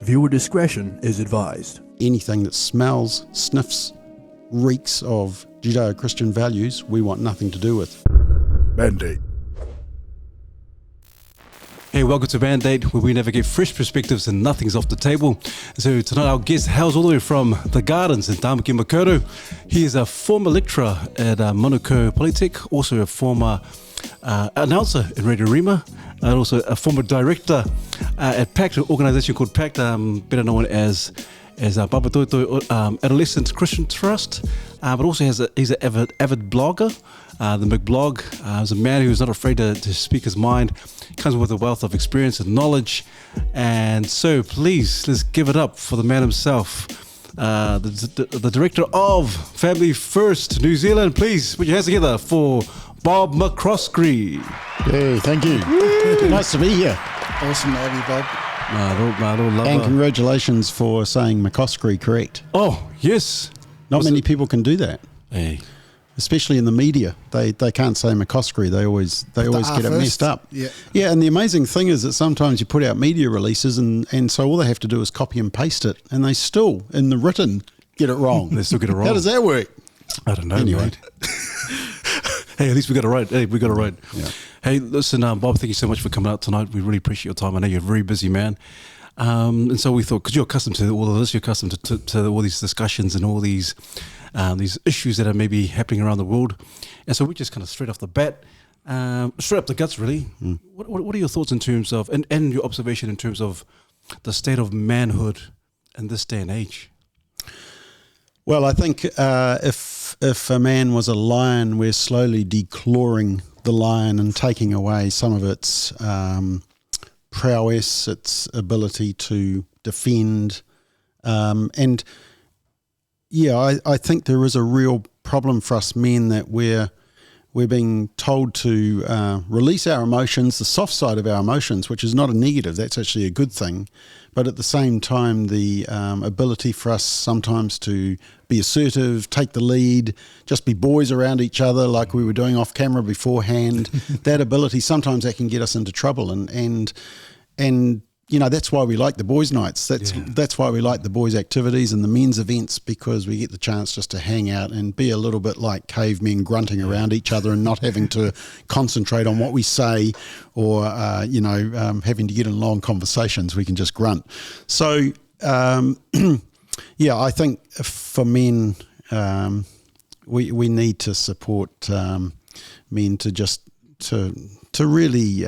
Viewer discretion is advised. Anything that smells, sniffs, reeks of Judeo-Christian values, we want nothing to do with. Mandate. Hey, welcome to Mandate, where we navigate fresh perspectives and nothing's off the table. So tonight our guest hails all the way from the Gardens in Tamaki Makaurau. He is a former lecturer at Manhood Polytech, also a former announcer in Radio Rima, and also a former director at PACT, an organisation called PACT, better known as Babatoito Adolescent Christian Trust, but also he's an avid blogger. The McBlog is a man who's not afraid to speak his mind, comes with a wealth of experience and knowledge. And so please, let's give it up for the man himself, the director of Family First New Zealand. Please put your hands together for Bob McCoskrie. Hey, thank you. Nice to be here. Awesome to have you, Bob. And congratulations for saying McCoskrie correct. Oh, yes. Not many people can do that. Hey. Especially in the media. They can't say McCoskrie. They always get it messed up. Yeah, and the amazing thing is that sometimes you put out media releases and so all they have to do is copy and paste it, and they still, in the written, get it wrong. They still get it wrong. How does that work? I don't know, anyway. Mate. Hey, at least we got it right. Yeah. Hey, listen, Bob, thank you so much for coming out tonight. We really appreciate your time. I know you're a very busy man. And so we thought, because you're accustomed to all of this, you're accustomed to all these discussions and all these issues that are maybe happening around the world. And so we just kind of straight off the bat, straight up the guts, really. What are your thoughts in terms of, and your observation in terms of the state of manhood in this day and age? Well, I think if a man was a lion, we're slowly declawing the lion and taking away some of its prowess, its ability to defend. And yeah, I think there is a real problem for us men that we're being told to release our emotions, the soft side of our emotions, which is not a negative, that's actually a good thing. But at the same time, the ability for us sometimes to be assertive, take the lead, just be boys around each other like we were doing off camera beforehand, that ability, sometimes that can get us into trouble. And you know, that's why we like the boys' nights. That's why we like the boys' activities and the men's events, because we get the chance just to hang out and be a little bit like cavemen, grunting around each other and not having to concentrate on what we say or, having to get in long conversations. We can just grunt. So, yeah, I think for men, we need to support men to really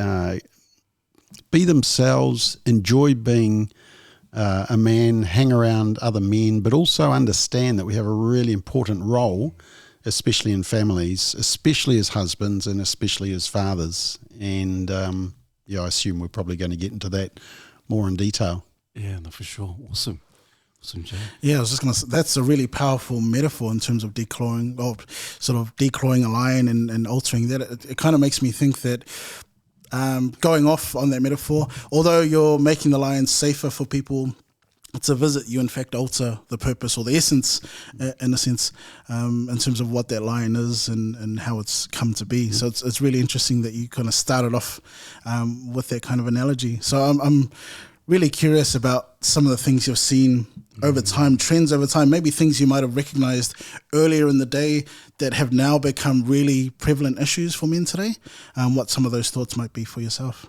be themselves, enjoy being a man, hang around other men, but also understand that we have a really important role, especially in families, especially as husbands and especially as fathers. And I assume we're probably going to get into that more in detail. Yeah, no, for sure. Awesome, Jay. Yeah, I was just going to say, that's a really powerful metaphor in terms of declawing, or sort of declawing a lion and altering that. It kind of makes me think that going off on that metaphor, although you're making the lion safer for people to visit, you in fact alter the purpose or the essence, in a sense, in terms of what that lion is and how it's come to be. So it's really interesting that you kind of started off with that kind of analogy. So I'm really curious about some of the things you've seen over time, trends over time, maybe things you might have recognized earlier in the day that have now become really prevalent issues for men today. What some of those thoughts might be for yourself.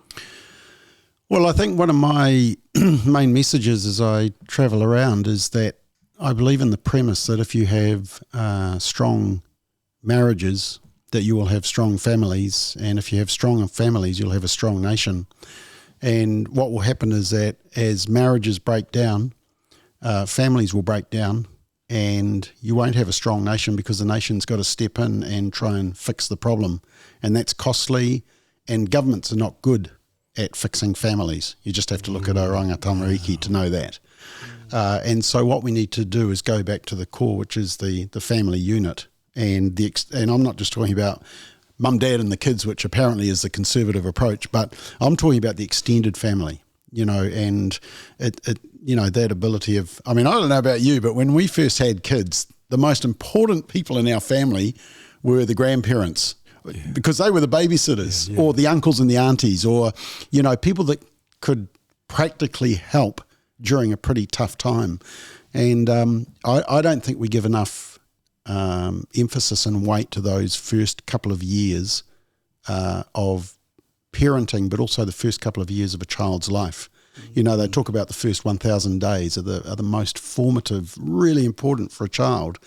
Well, I think one of my main messages as I travel around is that I believe in the premise that if you have strong marriages, that you will have strong families, and if you have strong families, you'll have a strong nation. And what will happen is that as marriages break down, families will break down, and you won't have a strong nation because the nation's got to step in and try and fix the problem. And that's costly, and governments are not good at fixing families. You just have to look at Oranga Tamariki to know that. And so what we need to do is go back to the core, which is the family unit. And I'm not just talking about mum, dad and the kids, which apparently is the conservative approach, but I'm talking about the extended family, and that ability of, I don't know about you, but when we first had kids, the most important people in our family were the grandparents, because they were the babysitters or the uncles and the aunties, or, people that could practically help during a pretty tough time. And I don't think we give enough emphasis and weight to those first couple of years of parenting, but also the first couple of years of a child's life. You know, they talk about the first 1,000 days are the most formative, really important for a child.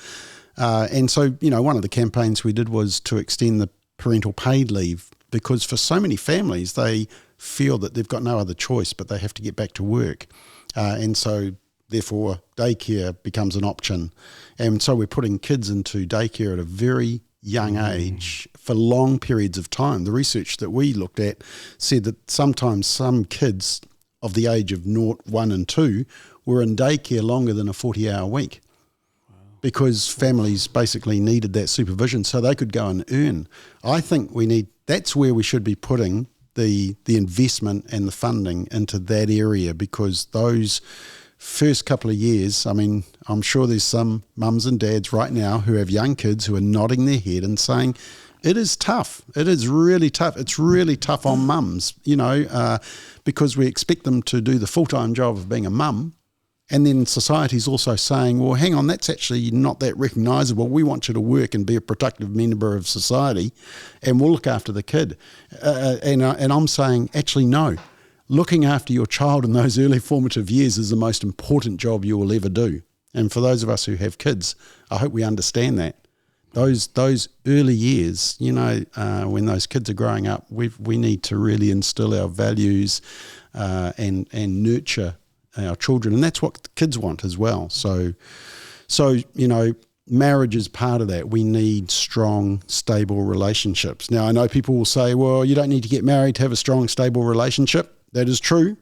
And so, you know, one of the campaigns we did was to extend the parental paid leave, because for so many families, they feel that they've got no other choice, but they have to get back to work. And so, therefore, daycare becomes an option. And so we're putting kids into daycare at a very young age for long periods of time. The research that we looked at said that sometimes some kids of the age of 0, 1 and 2 were in daycare longer than a 40-hour week. Because families basically needed that supervision so they could go and earn. I think that's where we should be putting the investment and the funding into that area, because those first couple of years, I mean, I'm sure there's some mums and dads right now who have young kids who are nodding their head and saying, it is tough. It is really tough. It's really tough on mums, you know, because we expect them to do the full-time job of being a mum. And then society's also saying, well, hang on, that's actually not that recognisable. We want you to work and be a productive member of society, and we'll look after the kid. And I'm saying, actually, no. Looking after your child in those early formative years is the most important job you will ever do. And for those of us who have kids, I hope we understand that. Those early years, you know, when those kids are growing up, we need to really instill our values and nurture our children, and that's what the kids want as well. So you know, marriage is part of that. We need strong, stable relationships. Now, I know people will say, well, you don't need to get married to have a strong, stable relationship. That is true,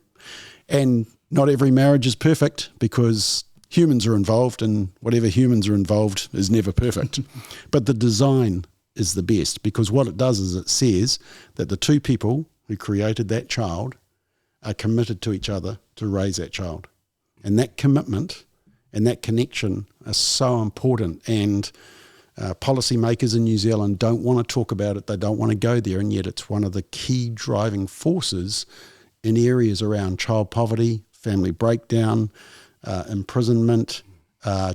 and not every marriage is perfect, because humans are involved, and whatever humans are involved is never perfect. But the design is the best, because what it does is it says that the two people who created that child are committed to each other to raise that child. And that commitment and that connection are so important. And policymakers in New Zealand don't want to talk about it. They don't want to go there. And yet it's one of the key driving forces in areas around child poverty, family breakdown, imprisonment,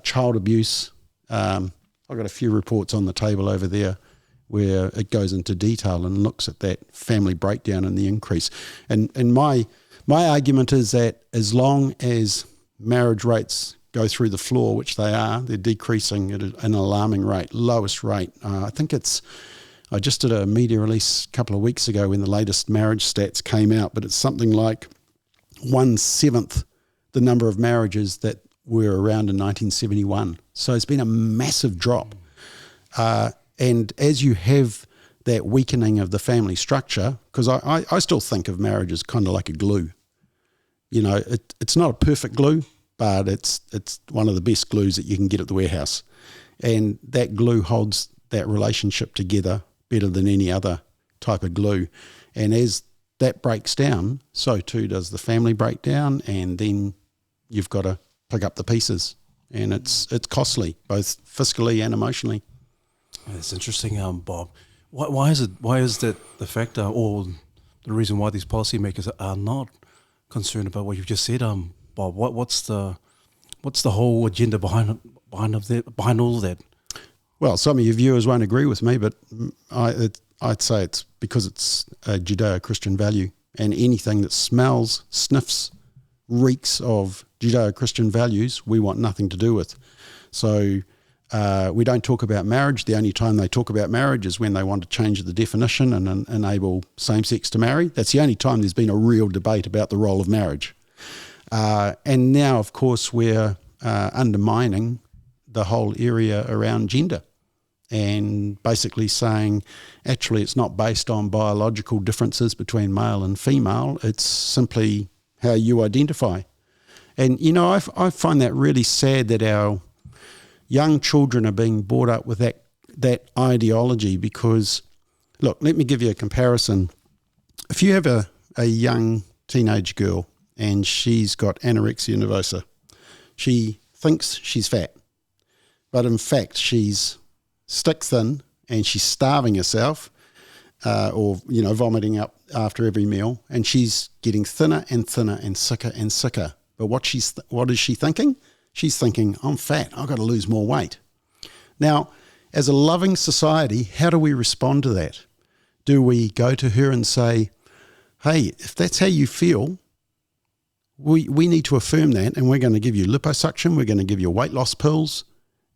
child abuse. I've got a few reports on the table over there where it goes into detail and looks at that family breakdown and the increase. And my argument is that as long as marriage rates go through the floor, which they are, they're decreasing at an alarming rate, lowest rate. I just did a media release a couple of weeks ago when the latest marriage stats came out, but it's something like 1/7 the number of marriages that were around in 1971. So it's been a massive drop. And as you have that weakening of the family structure, because I still think of marriage as kind of like a glue. You know, it's not a perfect glue, but it's one of the best glues that you can get at the warehouse. And that glue holds that relationship together better than any other type of glue. And as that breaks down, so too does the family break down, and then you've got to pick up the pieces. And it's costly, both fiscally and emotionally. That's interesting, Bob. Why is that the factor, or the reason why these policymakers are not concerned about what you've just said, Bob? What's the whole agenda behind all of that? Well, some of your viewers won't agree with me, but I'd say it's because it's a Judeo-Christian value, and anything that smells, sniffs, reeks of Judeo-Christian values, we want nothing to do with. So we don't talk about marriage. The only time they talk about marriage is when they want to change the definition and enable same-sex to marry. That's the only time there's been a real debate about the role of marriage. And now, of course, we're undermining the whole area around gender, and basically saying, actually, it's not based on biological differences between male and female. It's simply how you identify. And, you know, I find that really sad that our young children are being brought up with that ideology, because, look, let me give you a comparison. If you have a young teenage girl and she's got anorexia nervosa, she thinks she's fat, but in fact she's stick thin and she's starving herself, or, you know, vomiting up after every meal, and she's getting thinner and thinner and sicker, But what is she thinking? She's thinking, I'm fat, I've got to lose more weight. Now, as a loving society, how do we respond to that? Do we go to her and say, hey, if that's how you feel, we need to affirm that, and we're going to give you liposuction, we're going to give you weight loss pills,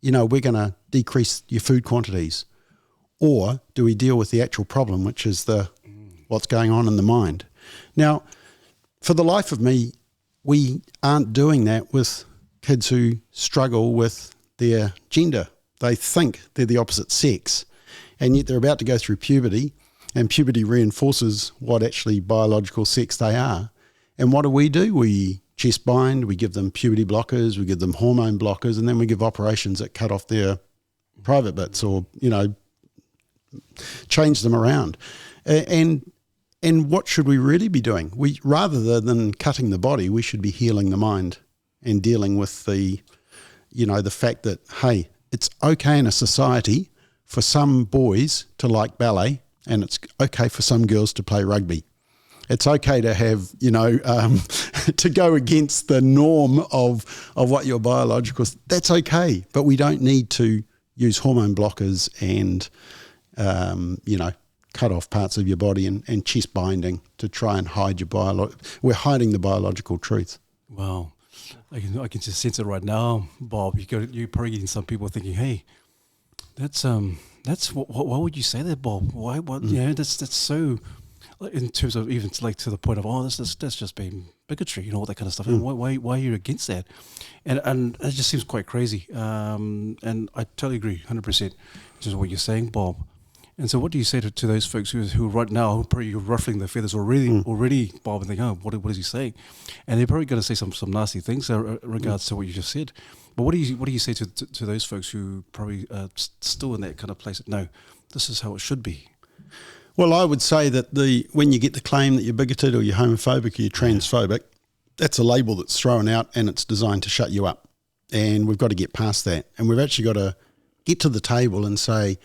we're going to decrease your food quantities? Or do we deal with the actual problem, which is what's going on in the mind? Now, for the life of me, we aren't doing that with kids who struggle with their gender. They think they're the opposite sex, and yet they're about to go through puberty, and puberty reinforces what actually biological sex they are. And what do? We chest bind, we give them puberty blockers, we give them hormone blockers, and then we give operations that cut off their private bits or, change them around. And what should we really be doing? Rather than cutting the body, we should be healing the mind and dealing with the fact that, hey, it's okay in a society for some boys to like ballet, and it's okay for some girls to play rugby. It's okay to have, to go against the norm of what your biological, that's okay. But we don't need to use hormone blockers and, cut off parts of your body and chest binding to try and hide we're hiding the biological truth. Wow. I can just sense it right now, Bob. You're probably getting some people thinking, hey, that's why would you say that, Bob? Why? What? That's so. In terms of even like to the point of that's just being bigotry, all that kind of stuff. And why are you against that? And it just seems quite crazy. And I totally agree, 100%. In terms of what you're saying, Bob. And so, what do you say to those folks who right now probably ruffling their feathers already, Bob, and think, oh, what is he saying? And they're probably going to say some nasty things in regards to what you just said. But what do you say to those folks who probably still in that kind of place? That, no, this is how it should be. Well, I would say that when you get the claim that you're bigoted or you're homophobic or you're transphobic, that's a label that's thrown out and it's designed to shut you up. And we've got to get past that. And we've actually got to get to the table and say,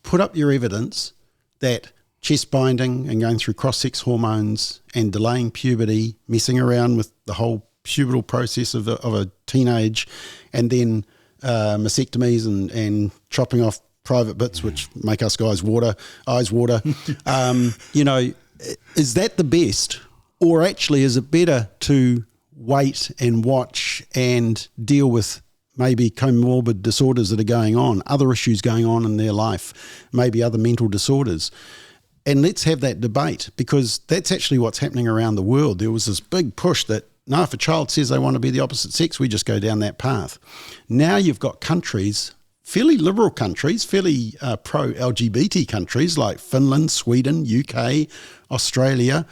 put up your evidence that chest binding and going through cross-sex hormones and delaying puberty, messing around with the whole pubertal process of a teenage, and then mastectomies and chopping off private bits, which make us guys eyes water. Is that the best? Or actually is it better to wait and watch and deal with maybe comorbid disorders that are going on, other issues going on in their life, maybe other mental disorders? And let's have that debate, because that's actually what's happening around the world. There was this big push that, no, if a child says they want to be the opposite sex, we just go down that path. Now you've got countries, fairly liberal countries, fairly pro-LGBT countries like Finland, Sweden, UK, Australia,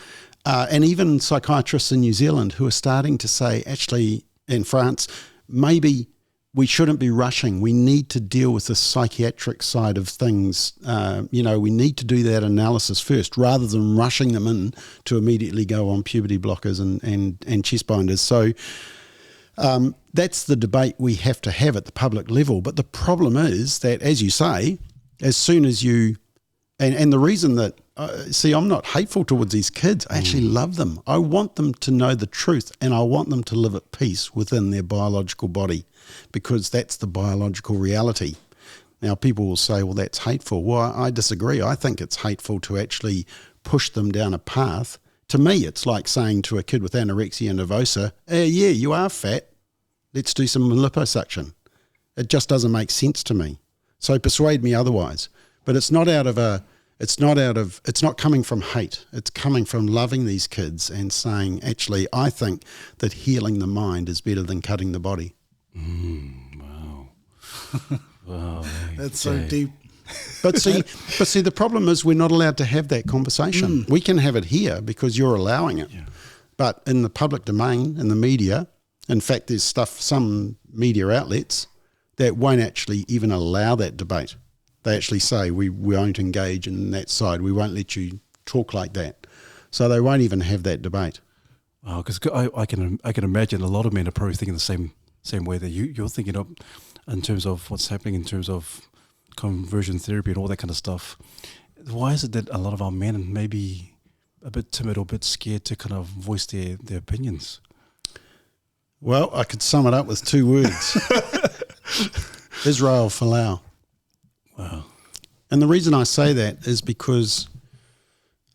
and even psychiatrists in New Zealand who are starting to say, actually, in France, maybe we shouldn't be rushing. We need to deal with the psychiatric side of things. We need to do that analysis first rather than rushing them in to immediately go on puberty blockers and chest binders. So that's the debate we have to have at the public level. But the problem is that, as you say, as soon as you – and the reason that I'm not hateful towards these kids. I actually love them. I want them to know the truth, and I want them to live at peace within their biological body, because that's the biological reality. Now, people will say, well, that's hateful. Well, I disagree. I think it's hateful to actually push them down a path. To me, it's like saying to a kid with anorexia nervosa, yeah, you are fat. Let's do some liposuction. It just doesn't make sense to me. So persuade me otherwise. But it's not coming from hate. It's coming from loving these kids and saying, actually, I think that healing the mind is better than cutting the body. Wow. Wow. That's so deep. But see, the problem is we're not allowed to have that conversation. We can have it here because you're allowing it. Yeah. But in the public domain, in the media, in fact, there's some media outlets that won't actually even allow that debate. They actually say, we won't engage in that side. We won't let you talk like that. So they won't even have that debate. Oh, because I can imagine a lot of men are probably thinking the same way that you're thinking of, in terms of what's happening in terms of conversion therapy and all that kind of stuff. Why is it that a lot of our men may be a bit timid or a bit scared to kind of voice their opinions? Well, I could sum it up with 2 words. Israel Falau. Wow. And the reason I say that is because,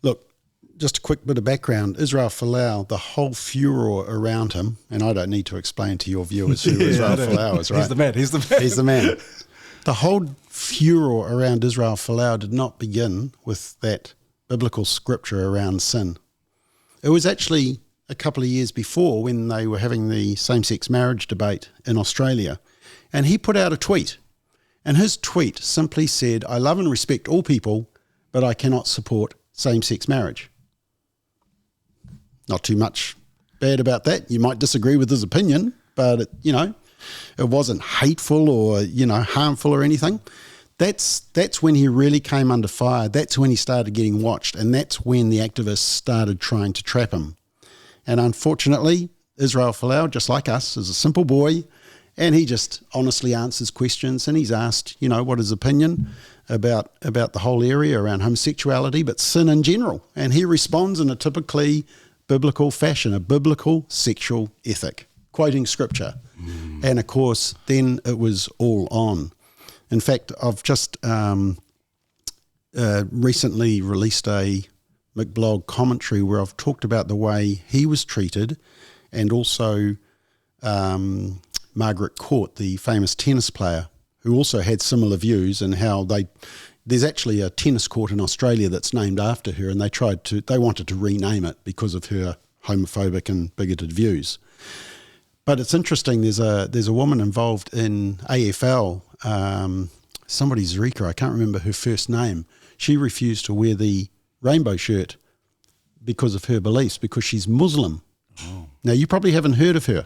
look, just a quick bit of background. Israel Falau, the whole furor around him, and I don't need to explain to your viewers who Israel Falau is, right? He's the man. He's the man. He's the man. The whole furor around Israel Falau did not begin with that biblical scripture around sin. It was actually a couple of years before when they were having the same-sex marriage debate in Australia. And he put out a tweet. And his tweet simply said, I love and respect all people, but I cannot support same-sex marriage. Not too much bad about that. You might disagree with his opinion, but, it wasn't hateful or, harmful or anything. That's when he really came under fire. That's when he started getting watched. And that's when the activists started trying to trap him. And unfortunately, Israel Falau, just like us, is a simple boy, and he just honestly answers questions. And he's asked, what his opinion about the whole area around homosexuality, but sin in general. And he responds in a typically biblical fashion, a biblical sexual ethic, quoting scripture. And of course, then it was all on. In fact, I've just recently released a McBlog commentary where I've talked about the way he was treated, and also Margaret Court, the famous tennis player, who also had similar views, and how there's actually a tennis court in Australia that's named after her, and they wanted to rename it because of her homophobic and bigoted views. But it's interesting, there's a woman involved in AFL, somebody Zerika, I can't remember her first name. She refused to wear the rainbow shirt because of her beliefs, because she's Muslim. Oh. Now, you probably haven't heard of her.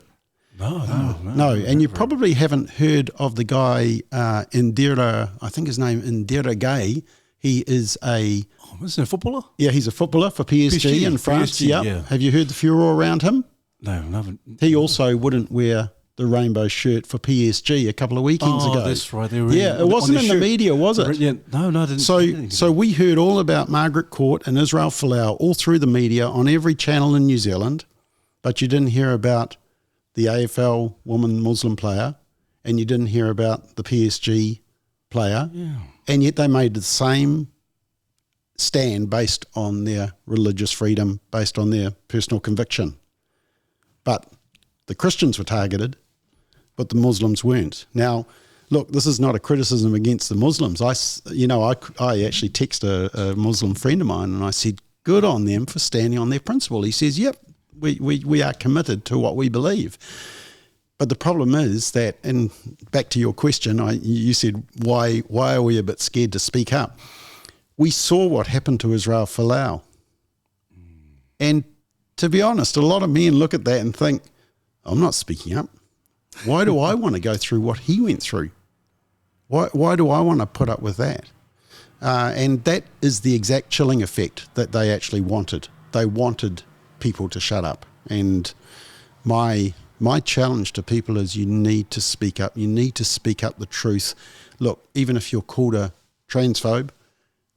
No, and you probably haven't heard of the guy, Indira, I think his name, Indira Gay. He is is he a footballer? Yeah, he's a footballer for PSG in France. PSG, yeah. Have you heard the furor around him? No, I haven't. He also wouldn't wear the rainbow shirt for PSG a couple of weekends ago. That's right. It wasn't in the media, was it? Yeah, no, I didn't. So we heard all about Margaret Court and Israel Falau all through the media on every channel in New Zealand, but you didn't hear about the AFL woman Muslim player, and you didn't hear about the PSG player, and yet they made the same stand based on their religious freedom, based on their personal conviction. But the Christians were targeted, but the Muslims weren't. Now, look, this is not a criticism against the Muslims. I actually texted a Muslim friend of mine, and I said, good on them for standing on their principle. He says, yep, we are committed to what we believe. But the problem is that, and back to your question, you said, why are we a bit scared to speak up? We saw what happened to Israel Falau. And to be honest, a lot of men look at that and think, I'm not speaking up. Why do I want to go through what he went through? Why do I want to put up with that? And that is the exact chilling effect that they actually wanted. They wanted people to shut up. And my challenge to people is you need to speak up. You need to speak up the truth. Look, even if you're called a transphobe,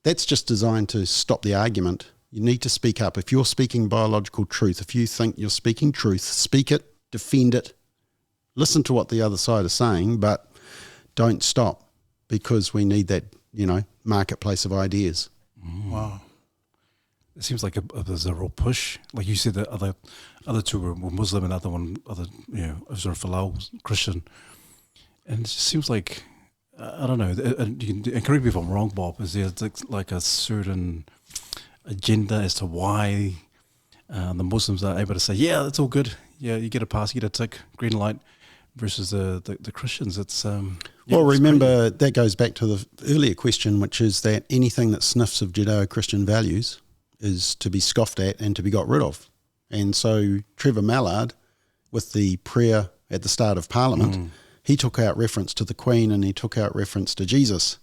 that's just designed to stop the argument. You need to speak up. If you're speaking biological truth, if you think you're speaking truth, speak it, defend it, listen to what the other side is saying, but don't stop, because we need that, marketplace of ideas. Wow. It seems like there's a real push. Like you said, the other two were Muslim, and Israel Falau, Christian. And it just seems like, I don't know, you can correct me if I'm wrong, Bob, is there like a certain agenda as to why the Muslims are able to say, yeah, that's all good. Yeah, you get a pass, you get a tick, green light, versus the Christians. It's well, remember, that goes back to the earlier question, which is that anything that sniffs of Judeo-Christian values is to be scoffed at and to be got rid of. And so Trevor Mallard, with the prayer at the start of Parliament, he took out reference to the Queen and he took out reference to Jesus.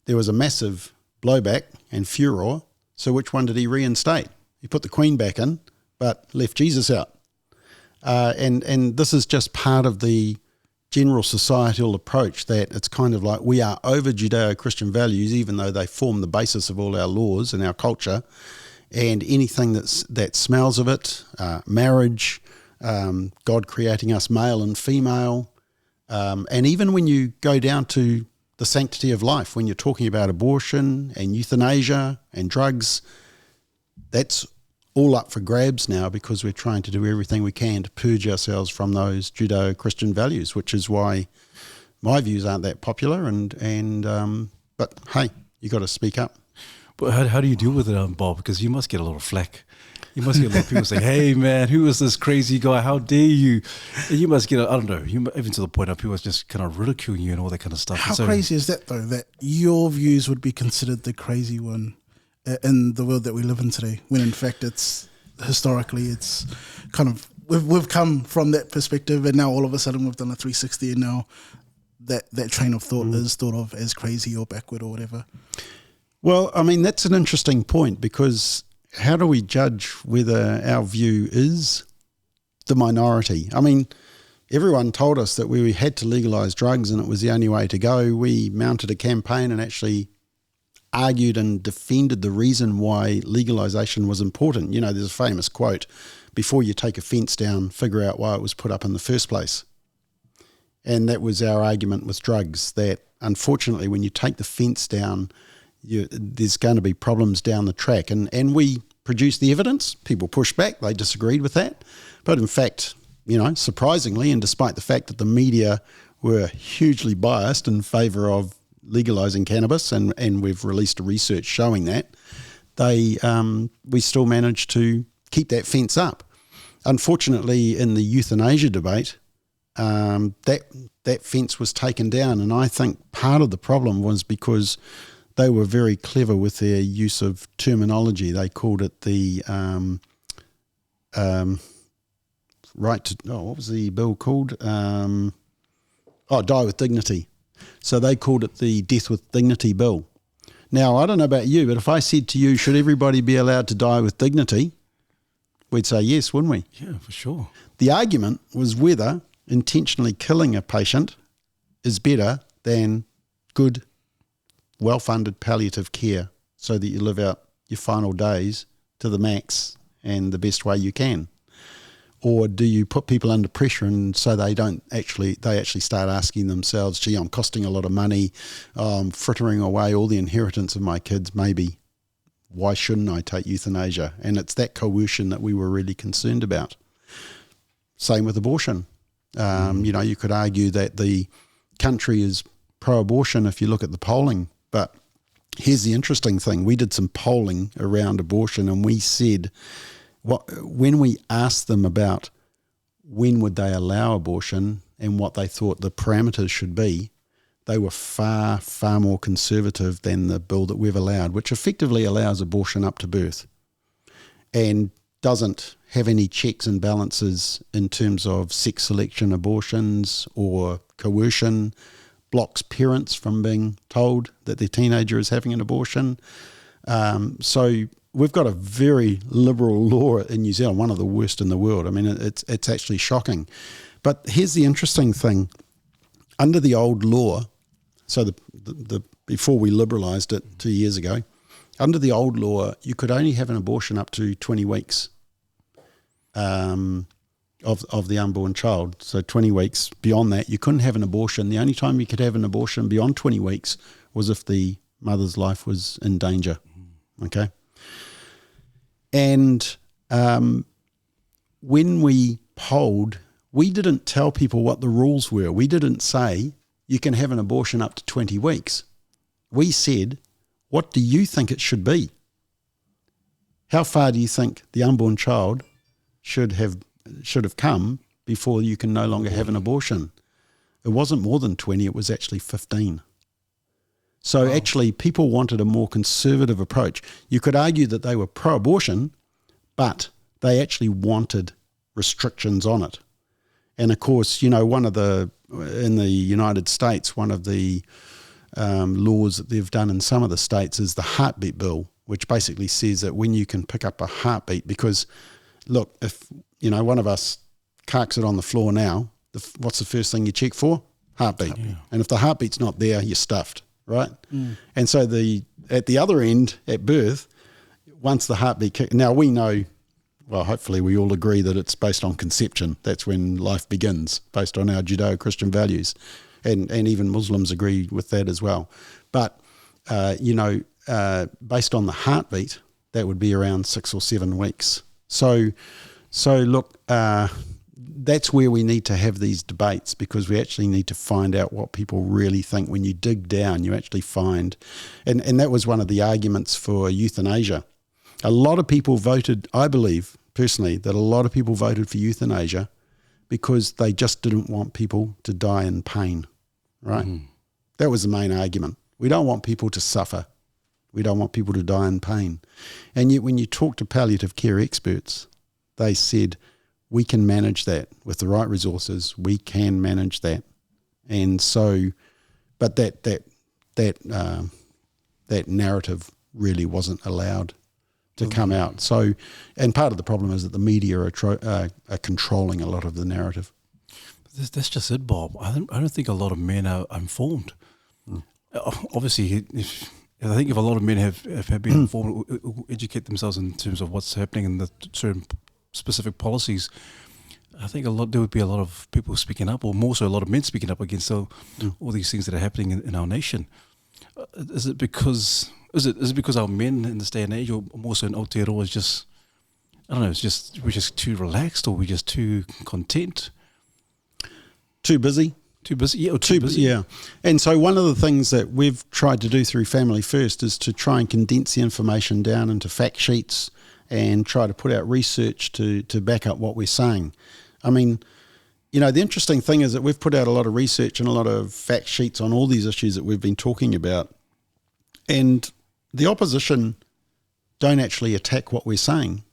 There was a massive blowback and furor. So which one did he reinstate? He put the Queen back in, but left Jesus out. And this is just part of the general societal approach, that it's kind of like we are over Judeo-Christian values, even though they form the basis of all our laws and our culture, and anything that smells of it, marriage, God creating us male and female. And even when you go down to the sanctity of life, when you're talking about abortion and euthanasia and drugs, that's all up for grabs now because we're trying to do everything we can to purge ourselves from those Judeo-Christian values, which is why my views aren't that popular. But hey, you got to speak up. But how do you deal with it, Bob? Because you must get a lot of flack. You must get a lot of people saying, "Hey, man, who is this crazy guy? How dare you?" And you must get, I don't know, even to the point of people just kind of ridiculing you and all that kind of stuff. How crazy is that, though, that your views would be considered the crazy one in the world that we live in today, when in fact it's kind of, we've come from that perspective, and now all of a sudden we've done a 360, and now that train of thought is thought of as crazy or backward or whatever. Well, I mean, that's an interesting point, because how do we judge whether our view is the minority? I mean, everyone told us that we had to legalise drugs and it was the only way to go. We mounted a campaign and actually argued and defended the reason why legalisation was important. You know, there's a famous quote, before you take a fence down, figure out why it was put up in the first place. And that was our argument with drugs, that unfortunately when you take the fence down, there's going to be problems down the track. And we produced the evidence. People pushed back. They disagreed with that. But in fact, you know, surprisingly, and despite the fact that the media were hugely biased in favour of legalising cannabis, and we've released a research showing that, we still managed to keep that fence up. Unfortunately, in the euthanasia debate, that fence was taken down. And I think part of the problem was because they were very clever with their use of terminology. They called it the right to, what was the bill called? Die with dignity. So they called it the Death with Dignity bill. Now, I don't know about you, but if I said to you, should everybody be allowed to die with dignity? We'd say yes, wouldn't we? Yeah, for sure. The argument was whether intentionally killing a patient is better than good, well-funded palliative care so that you live out your final days to the max and the best way you can. Or do you put people under pressure and so they actually start asking themselves, gee, I'm costing a lot of money, I'm frittering away all the inheritance of my kids, maybe why shouldn't I take euthanasia? And it's that coercion that we were really concerned about. Same with abortion. You know, you could argue that the country is pro-abortion if you look at the polling, but here's the interesting thing. We did some polling around abortion and we said, when we asked them about when would they allow abortion and what they thought the parameters should be, they were far, far more conservative than the bill that we've allowed, which effectively allows abortion up to birth and doesn't have any checks and balances in terms of sex selection abortions or coercion, blocks parents from being told that their teenager is having an abortion. So we've got a very liberal law in New Zealand, one of the worst in the world. I mean, it's actually shocking. But here's the interesting thing. Under the old law, so the before we liberalised it 2 years ago, under the old law, you could only have an abortion up to 20 weeks of the unborn child. So 20 weeks. Beyond that, you couldn't have an abortion. The only time you could have an abortion beyond 20 weeks was if the mother's life was in danger. Okay? And when we polled, we didn't tell people what the rules were. We didn't say you can have an abortion up to 20 weeks. We said, what do you think it should be? How far do you think the unborn child should have come before you can no longer have an abortion? It wasn't more than 20, it was actually 15. So actually people wanted a more conservative approach. You could argue that they were pro-abortion, but they actually wanted restrictions on it. And of course, you know, in the United States, one of the laws that they've done in some of the states is the heartbeat bill, which basically says that when you can pick up a heartbeat, because look, if, you know, one of us carks it on the floor now, what's the first thing you check for? Heartbeat. Yeah. And if the heartbeat's not there, you're stuffed, right? Mm. And so at the other end, at birth, once the heartbeat now we know well, hopefully we all agree that it's based on conception. That's when life begins, based on our Judeo-Christian values. And even Muslims agree with that as well. But, based on the heartbeat, that would be around 6 or 7 weeks. So look, that's where we need to have these debates, because we actually need to find out what people really think. When you dig down, you actually find, and that was one of the arguments for euthanasia. A lot of people voted, I believe personally, that a lot of people voted for euthanasia because they just didn't want people to die in pain, right? Mm-hmm. That was the main argument. We don't want people to suffer. We don't want people to die in pain. And yet when you talk to palliative care experts, they said, we can manage that with the right resources. We can manage that. And so, but that narrative really wasn't allowed to come out. So, and part of the problem is that the media are controlling a lot of the narrative. That's just it, Bob. I don't think a lot of men are informed. Obviously, I think if a lot of men have been informed, educate themselves in terms of what's happening in the certain specific policies, I think there would be a lot of people speaking up, or more so a lot of men speaking up against all these things that are happening in our nation. Is it because our men in this day and age, or more so in Aotearoa, is just, I don't know, we're just too relaxed, or we're just too content? Too busy? Too busy, yeah. Or too busy. Yeah. And so one of the things that we've tried to do through Family First is to try and condense the information down into fact sheets and try to put out research to back up what we're saying. I mean, the interesting thing is that we've put out a lot of research and a lot of fact sheets on all these issues that we've been talking about, and the opposition don't actually attack what we're saying.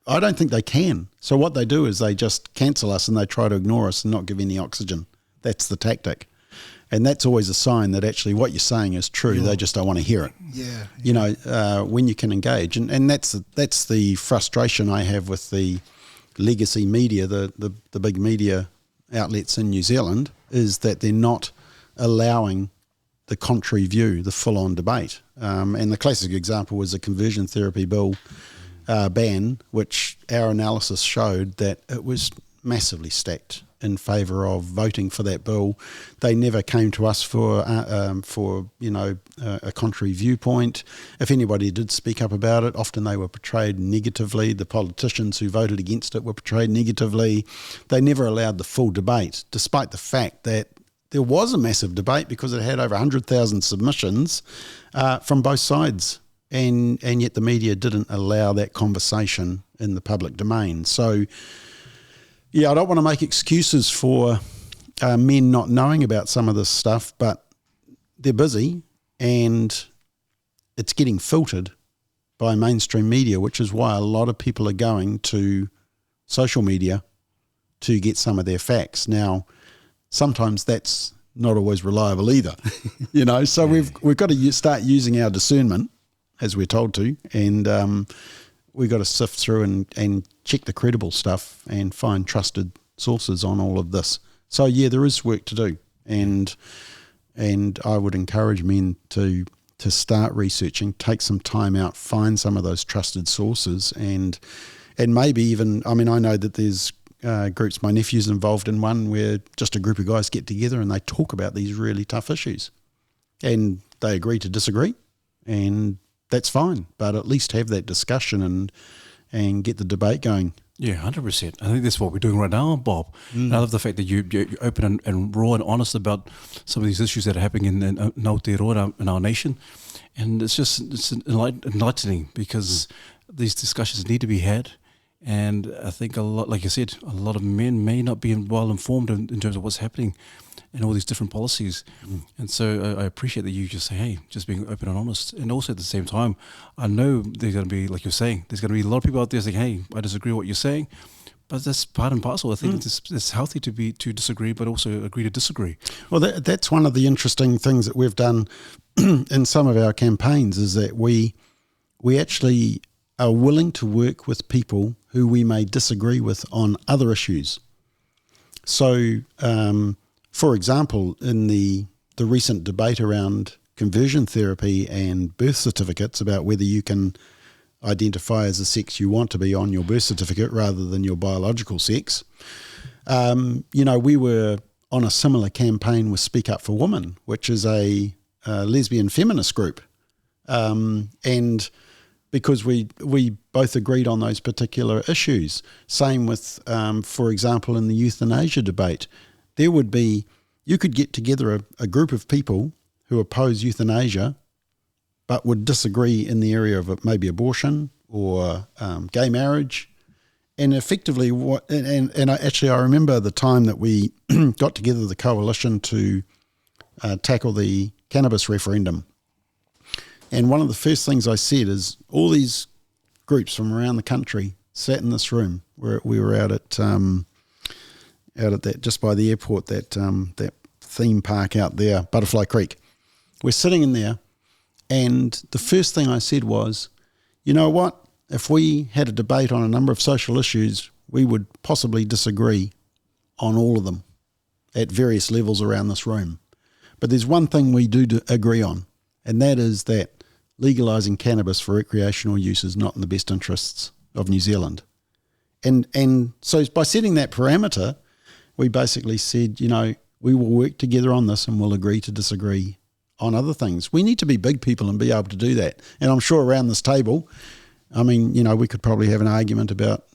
I don't think they can. So what they do is they just cancel us and they try to ignore us and not give any oxygen. That's the tactic. And that's always a sign that actually what you're saying is true. Yeah. They just don't want to hear it. Yeah. When you can engage. And that's the frustration I have with the legacy media, the big media outlets in New Zealand, is that they're not allowing the contrary view, the full-on debate. And the classic example was the conversion therapy bill ban, which our analysis showed that it was massively stacked in favour of voting for that bill. They never came to us for a contrary viewpoint. If anybody did speak up about it, often they were portrayed negatively. The politicians who voted against it were portrayed negatively. They never allowed the full debate, despite the fact that there was a massive debate because it had over 100,000 submissions from both sides. And yet the media didn't allow that conversation in the public domain. So, I don't want to make excuses for men not knowing about some of this stuff, but they're busy and it's getting filtered by mainstream media, which is why a lot of people are going to social media to get some of their facts. Now, sometimes that's not always reliable either, so we've got to start using our discernment, as we're told to, and we've got to sift through and check the credible stuff and find trusted sources on all of this. So there is work to do, and I would encourage men to start researching, take some time out, find some of those trusted sources, and maybe even, I know that there's groups, my nephew's involved in one where just a group of guys get together and they talk about these really tough issues, and they agree to disagree, and that's fine, but at least have that discussion and get the debate going. Yeah, 100%. I think that's what we're doing right now, Bob. And I love the fact that you're open and raw and honest about some of these issues that are happening in Aotearoa, in our nation. And it's enlightening, because these discussions need to be had. And I think a lot, like you said, a lot of men may not be well informed in terms of what's happening and all these different policies. And so I appreciate that you just say, hey, just being open and honest. And also at the same time, I know there's going to be, like you're saying, there's going to be a lot of people out there saying, hey, I disagree with what you're saying. But that's part and parcel. I think it's healthy to disagree, but also agree to disagree. Well, that's one of the interesting things that we've done in some of our campaigns, is that we actually are willing to work with people who we may disagree with on other issues. So, for example, in the recent debate around conversion therapy and birth certificates, about whether you can identify as the sex you want to be on your birth certificate rather than your biological sex. We were on a similar campaign with Speak Up for Women, which is a lesbian feminist group. And because we both agreed on those particular issues. Same with, for example, in the euthanasia debate, you could get together a group of people who oppose euthanasia but would disagree in the area of maybe abortion or gay marriage. And effectively, I remember the time that we got together the coalition to tackle the cannabis referendum. And one of the first things I said is all these groups from around the country sat in this room where we were out at that just by the airport, that theme park out there, Butterfly Creek. We're sitting in there, and the first thing I said was, you know what? If we had a debate on a number of social issues, we would possibly disagree on all of them at various levels around this room. But there's one thing we do agree on, and that is that legalising cannabis for recreational use is not in the best interests of New Zealand. And so by setting that parameter, we basically said, we will work together on this and we'll agree to disagree on other things. We need to be big people and be able to do that. And I'm sure around this table, we could probably have an argument about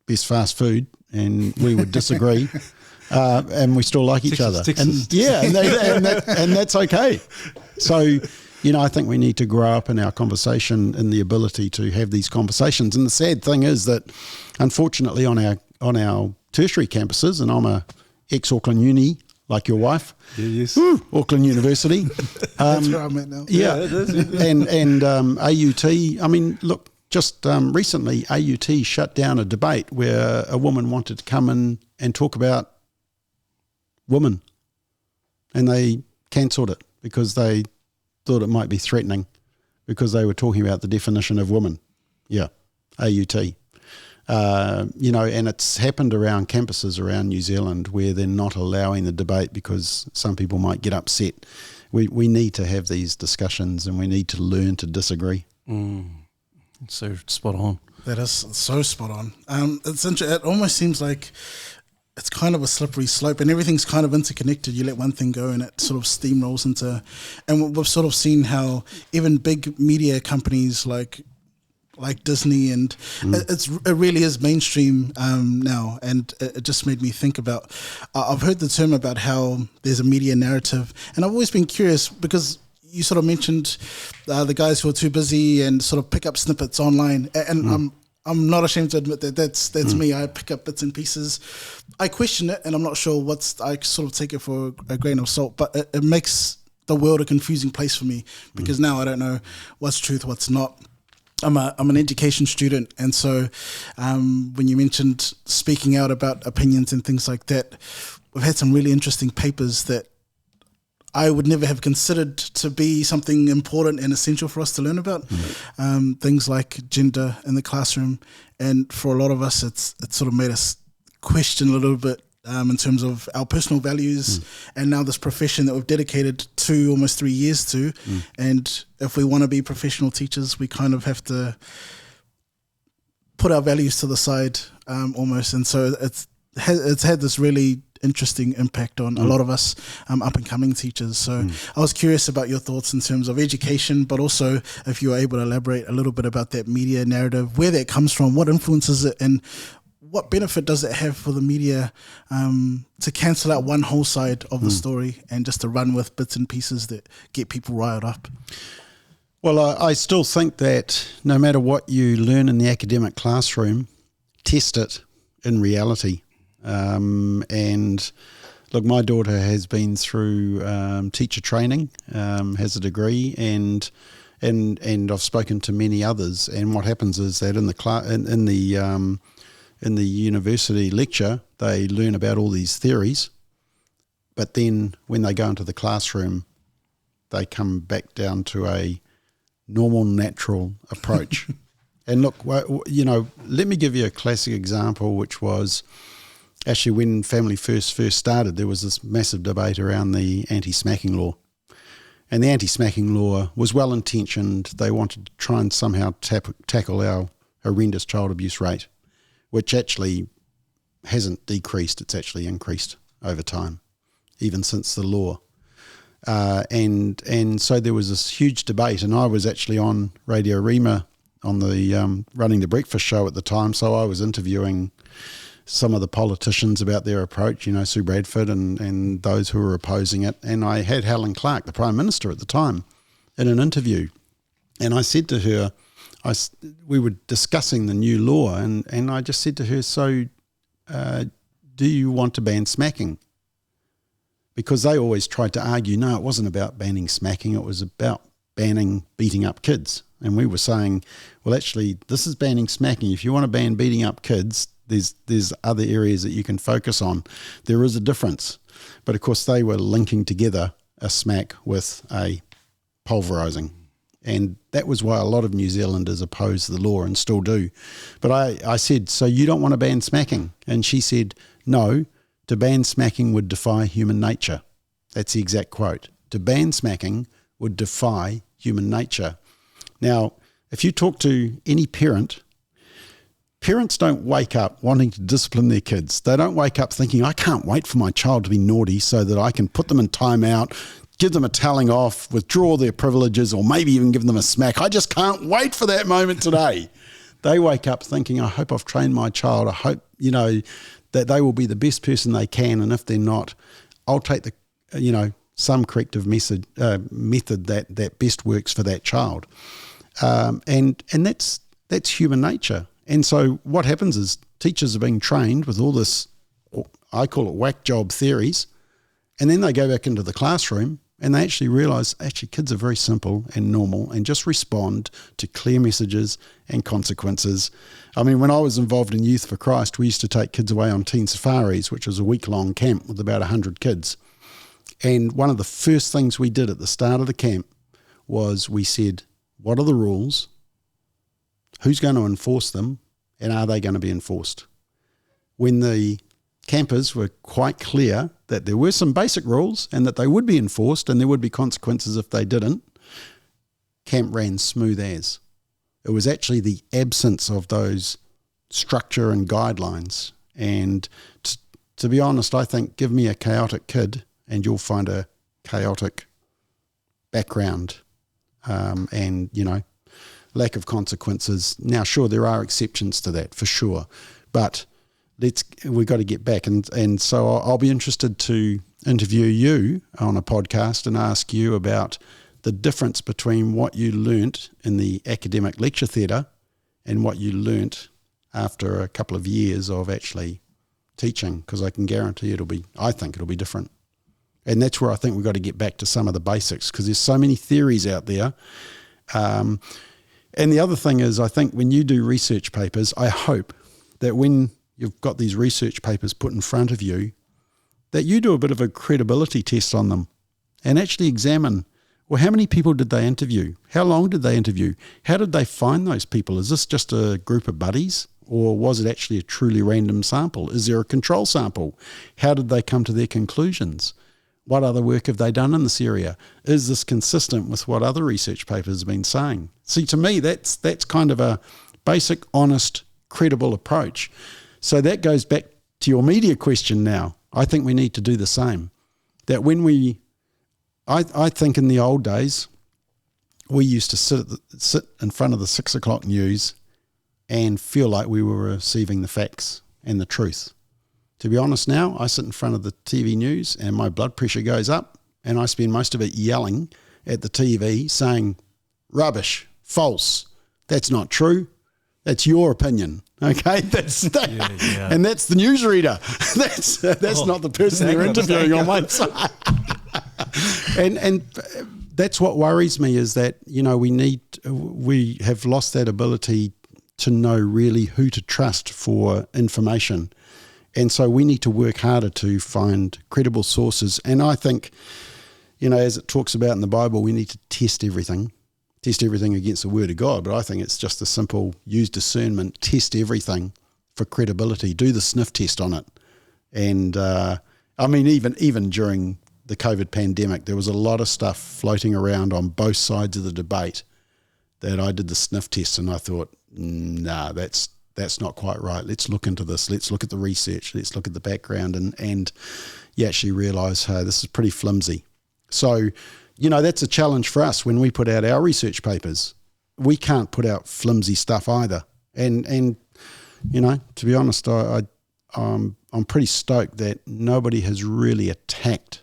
best fast food and we would disagree. And we still like each other. And that's okay. So, I think we need to grow up in our conversation and the ability to have these conversations. And the sad thing is that, unfortunately, on our tertiary campuses, and I'm a ex-Auckland uni, like your wife, yes, Auckland University. That's where I'm at now. Yeah, and AUT. Look, just recently, AUT shut down a debate where a woman wanted to come in and talk about women, and they cancelled it because they thought it might be threatening because they were talking about the definition of woman. Yeah, AUT. And it's happened around campuses around New Zealand where they're not allowing the debate because some people might get upset. We need to have these discussions and we need to learn to disagree. So spot on. That is so spot on. It almost seems like it's kind of a slippery slope and everything's kind of interconnected. You let one thing go and it sort of steamrolls into, and we've sort of seen how even big media companies like Disney and it really is mainstream now. And it just made me think about, I've heard the term about how there's a media narrative, and I've always been curious because you sort of mentioned the guys who are too busy and sort of pick up snippets online, and I'm not ashamed to admit that that's me. I pick up bits and pieces. I question it, and I'm not sure I sort of take it for a grain of salt, but it makes the world a confusing place for me because now I don't know what's truth, what's not. I'm an education student, and so when you mentioned speaking out about opinions and things like that, we've had some really interesting papers that I would never have considered to be something important and essential for us to learn about. Things like gender in the classroom, and for a lot of us, it's sort of made us question a little bit in terms of our personal values and now this profession that we've dedicated to almost 3 years to. And if we want to be professional teachers, we kind of have to put our values to the side almost. And so it's had this really interesting impact on a lot of us up and coming teachers. So I was curious about your thoughts in terms of education, but also if you were able to elaborate a little bit about that media narrative, where that comes from, what influences it, and what benefit does it have for the media to cancel out one whole side of the story and just to run with bits and pieces that get people riled up? Well, I still think that no matter what you learn in the academic classroom, test it in reality. And look, my daughter has been through teacher training, has a degree, and I've spoken to many others. And what happens is that in the university lecture, they learn about all these theories, but then when they go into the classroom, they come back down to a normal, natural approach. And look, let me give you a classic example, which was actually when Family First started, there was this massive debate around the anti-smacking law. And the anti-smacking law was well-intentioned. They wanted to try and somehow tackle our horrendous child abuse rate, which actually hasn't decreased, it's actually increased over time, even since the law. And so there was this huge debate, and I was actually on Radio Rima on the running the breakfast show at the time, so I was interviewing some of the politicians about their approach, Sue Bradford and those who were opposing it. And I had Helen Clark, the Prime Minister at the time, in an interview. And I said to her, we were discussing the new law, and I just said to her, so do you want to ban smacking? Because they always tried to argue, no, it wasn't about banning smacking, it was about banning beating up kids. And we were saying, well, actually, this is banning smacking. If you want to ban beating up kids, there's other areas that you can focus on. There is a difference. But of course, they were linking together a smack with a pulverising. And that was why a lot of New Zealanders opposed the law and still do. But I said, so you don't want to ban smacking? And she said, no, to ban smacking would defy human nature. That's the exact quote. To ban smacking would defy human nature. Now, if you talk to any parents don't wake up wanting to discipline their kids. They don't wake up thinking, I can't wait for my child to be naughty so that I can put them in timeout, give them a telling off, withdraw their privileges, or maybe even give them a smack. I just can't wait for that moment today. They wake up thinking, I hope I've trained my child. I hope, that they will be the best person they can. And if they're not, I'll take some corrective method that best works for that child. And that's human nature. And so what happens is teachers are being trained with all this, I call it whack job theories, and then they go back into the classroom and they actually realise kids are very simple and normal and just respond to clear messages and consequences. I mean, when I was involved in Youth for Christ, we used to take kids away on teen safaris, which was a week-long camp with about 100 kids. And one of the first things we did at the start of the camp was we said, what are the rules? Who's going to enforce them, and are they going to be enforced? When the campers were quite clear that there were some basic rules and that they would be enforced and there would be consequences if they didn't, camp ran smooth as. It was actually the absence of those structure and guidelines. And to be honest, I think give me a chaotic kid and you'll find a chaotic background lack of consequences. Now, sure, there are exceptions to that for sure, but we've got to get back. And so I'll be interested to interview you on a podcast and ask you about the difference between what you learnt in the academic lecture theatre and what you learnt after a couple of years of actually teaching, because I can guarantee I think it'll be different. And that's where I think we've got to get back to some of the basics, because there's so many theories out there. And the other thing is, I think when you do research papers, I hope that when you've got these research papers put in front of you, that you do a bit of a credibility test on them and actually examine, well, how many people did they interview? How long did they interview? How did they find those people? Is this just a group of buddies, or was it actually a truly random sample? Is there a control sample? How did they come to their conclusions? What other work have they done in this area? Is this consistent with what other research papers have been saying? See, to me, that's kind of a basic, honest, credible approach. So that goes back to your media question now. I think we need to do the same. That when I think in the old days, we used to sit in front of the 6 o'clock news and feel like we were receiving the facts and the truth. To be honest now, I sit in front of the TV news and my blood pressure goes up and I spend most of it yelling at the TV saying, rubbish, false, that's not true, that's your opinion, okay? And that's the newsreader. That's not the person they're interviewing on one side. and that's what worries me, is that, we have lost that ability to know really who to trust for information. And so we need to work harder to find credible sources. And I think, as it talks about in the Bible, we need to test everything against the Word of God. But I think it's just a simple use discernment, test everything for credibility, do the sniff test on it. And even during the COVID pandemic, there was a lot of stuff floating around on both sides of the debate that I did the sniff test and I thought, nah, that's not quite right. Let's look into this. Let's look at the research. Let's look at the background. And you actually realise, hey, this is pretty flimsy. So, that's a challenge for us when we put out our research papers. We can't put out flimsy stuff either. And to be honest, I'm pretty stoked that nobody has really attacked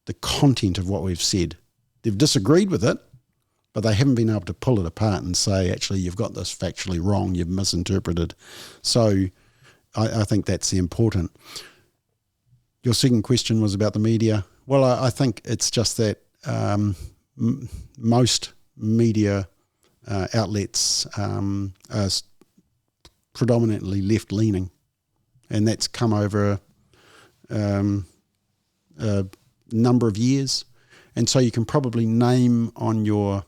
the content of what we've said. They've disagreed with it, but they haven't been able to pull it apart and say, actually, you've got this factually wrong, you've misinterpreted. So I think that's the important. Your second question was about the media. Well, I think it's just that most media outlets are predominantly left-leaning, and that's come over a number of years. And so you can probably name on your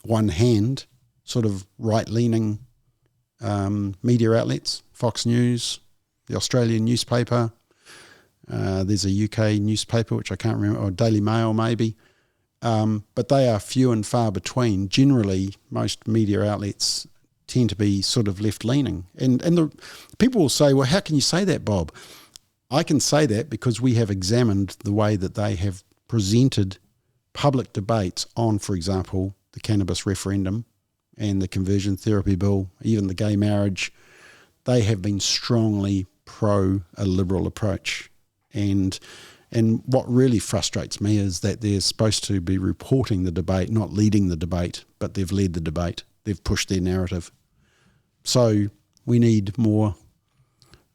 one hand sort of right-leaning media outlets, Fox News, the Australian newspaper, there's a UK newspaper which I can't remember, or Daily Mail maybe, but they are few and far between. Generally, most media outlets tend to be sort of left-leaning. And the people will say, well, how can you say that, Bob? I can say that because we have examined the way that they have presented public debates on, for example, the cannabis referendum and the conversion therapy bill, even the gay marriage. They have been strongly pro a liberal approach. And what really frustrates me is that they're supposed to be reporting the debate, not leading the debate, but they've led the debate. They've pushed their narrative. So we need more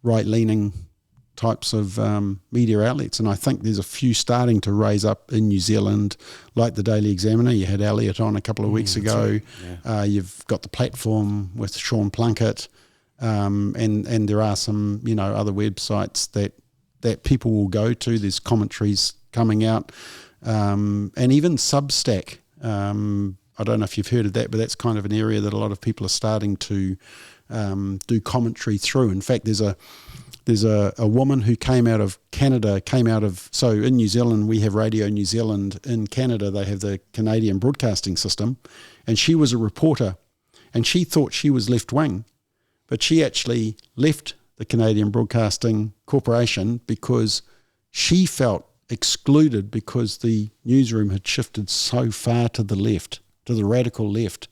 right-leaning types of media outlets, and I think there's a few starting to raise up in New Zealand, like the Daily Examiner. You had Elliot on a couple of weeks ago. Yeah. You've got the Platform with Sean Plunkett, and there are some other websites that people will go to. There's commentaries coming out, and even Substack. I don't know if you've heard of that, but that's kind of an area that a lot of people are starting to do commentary through. In fact, there's a woman who came out of Canada, so in New Zealand, we have Radio New Zealand. In Canada, they have the Canadian Broadcasting System, and she was a reporter, and she thought she was left-wing, but she actually left the Canadian Broadcasting Corporation because she felt excluded because the newsroom had shifted so far to the left, to the radical left,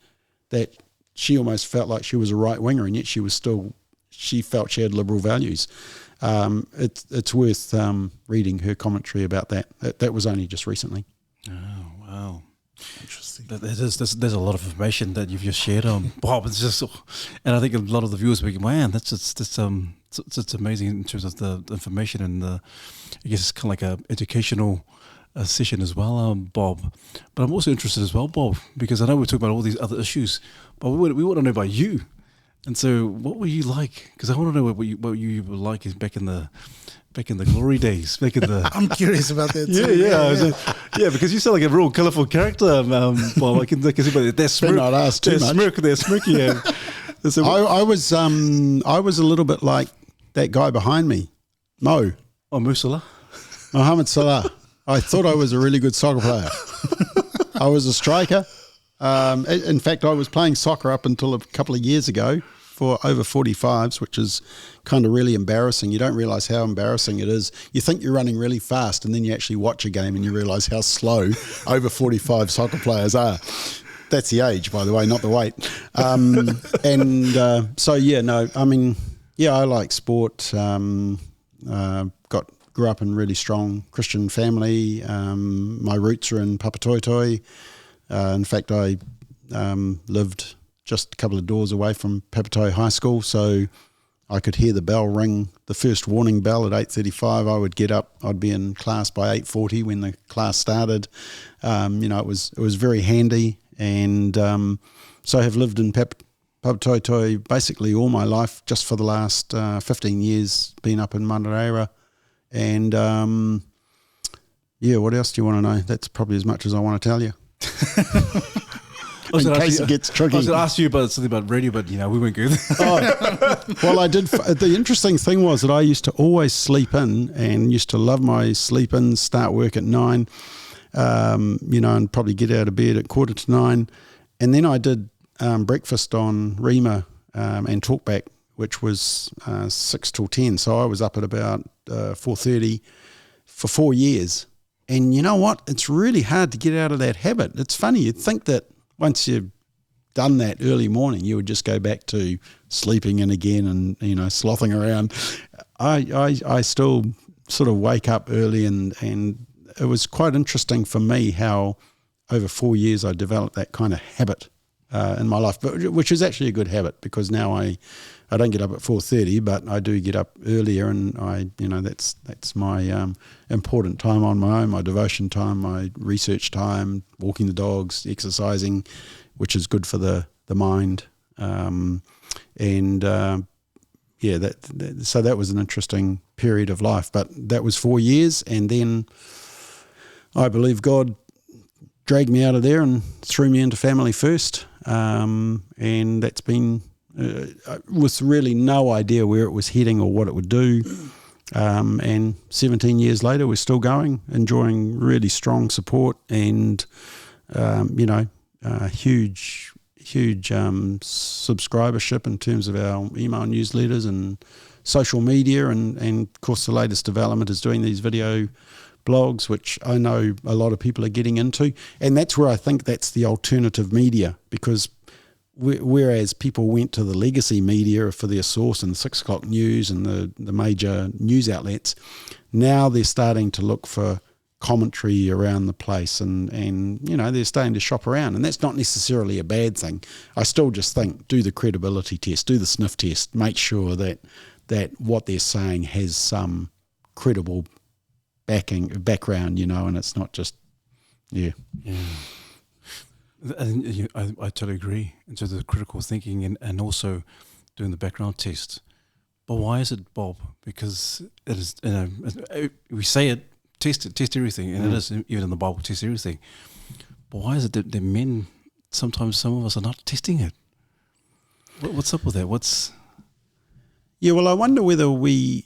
that she almost felt like she was a right-winger, and yet she felt she had liberal values. It's worth reading her commentary about that. That was only just recently. Oh, wow. Interesting. There's a lot of information that you've just shared on, Bob. It's just, and I think a lot of the viewers will be, man, it's amazing in terms of the information, and I guess it's kind of like a educational session as well, Bob. But I'm also interested as well, Bob, because I know we're talking about all these other issues, but we want to know about you. And so, what were you like? Because I want to know what you were like back in the glory days. Back in the I'm curious about that too. Yeah, because you sound like a real colourful character, Bob. I can see by that smirk. Better not ask too much. That smirk you have. So I was a little bit like that guy behind me, Mo. Oh, Mohamed Salah. I thought I was a really good soccer player. I was a striker. In fact, I was playing soccer up until a couple of years ago for over 45s, which is kind of really embarrassing. You don't realise how embarrassing it is. You think you're running really fast, and then you actually watch a game and you realise how slow over 45 soccer players are. That's the age, by the way, not the weight. I like sport. Grew up in a really strong Christian family. My roots are in Papatoetoe. In fact, I lived just a couple of doors away from Papatoetoe High School, so I could hear the bell ring, the first warning bell at 8:35. I would get up. I'd be in class by 8:40 when the class started. It was very handy, and so I have lived in Papatoetoe basically all my life, just for the last 15 years, been up in Manareira. And what else do you want to know? That's probably as much as I want to tell you. in case it gets tricky. I was going to ask you about something about radio, but we weren't good. Well, I did. The interesting thing was that I used to always sleep in and used to love my sleep in, start work at 9, and probably get out of bed at 8:45. And then I did breakfast on Rima and Talkback, which was 6 till 10. So I was up at about 4:30 for 4 years. And you know what? It's really hard to get out of that habit. It's funny. You'd think that once you've done that early morning, you would just go back to sleeping in again and, slothing around. I still sort of wake up early, and it was quite interesting for me how over 4 years I developed that kind of habit in my life, which is actually a good habit, because now I don't get up at 4:30, but I do get up earlier, and that's my important time on my own, my devotion time, my research time, walking the dogs, exercising, which is good for the mind. So that was an interesting period of life, but that was 4 years, and then I believe God dragged me out of there and threw me into Family First, and that's been with really no idea where it was heading or what it would do. And 17 years later, we're still going, enjoying really strong support and, huge subscribership in terms of our email newsletters and social media. And of course, the latest development is doing these video blogs, which I know a lot of people are getting into. And that's where I think that's the alternative media, because whereas people went to the legacy media for their source and the 6 o'clock news and the major news outlets, now they're starting to look for commentary around the place, and they're starting to shop around, and that's not necessarily a bad thing. I still just think do the credibility test, do the sniff test, make sure that what they're saying has some credible background, and it's not just yeah. I totally agree in terms of the critical thinking and also doing the background test. But why is it, Bob? Because it is, we say it, test everything, and it is, even in the Bible, test everything. But why is it that men, sometimes some of us are not testing it? What's up with that? Well, I wonder whether we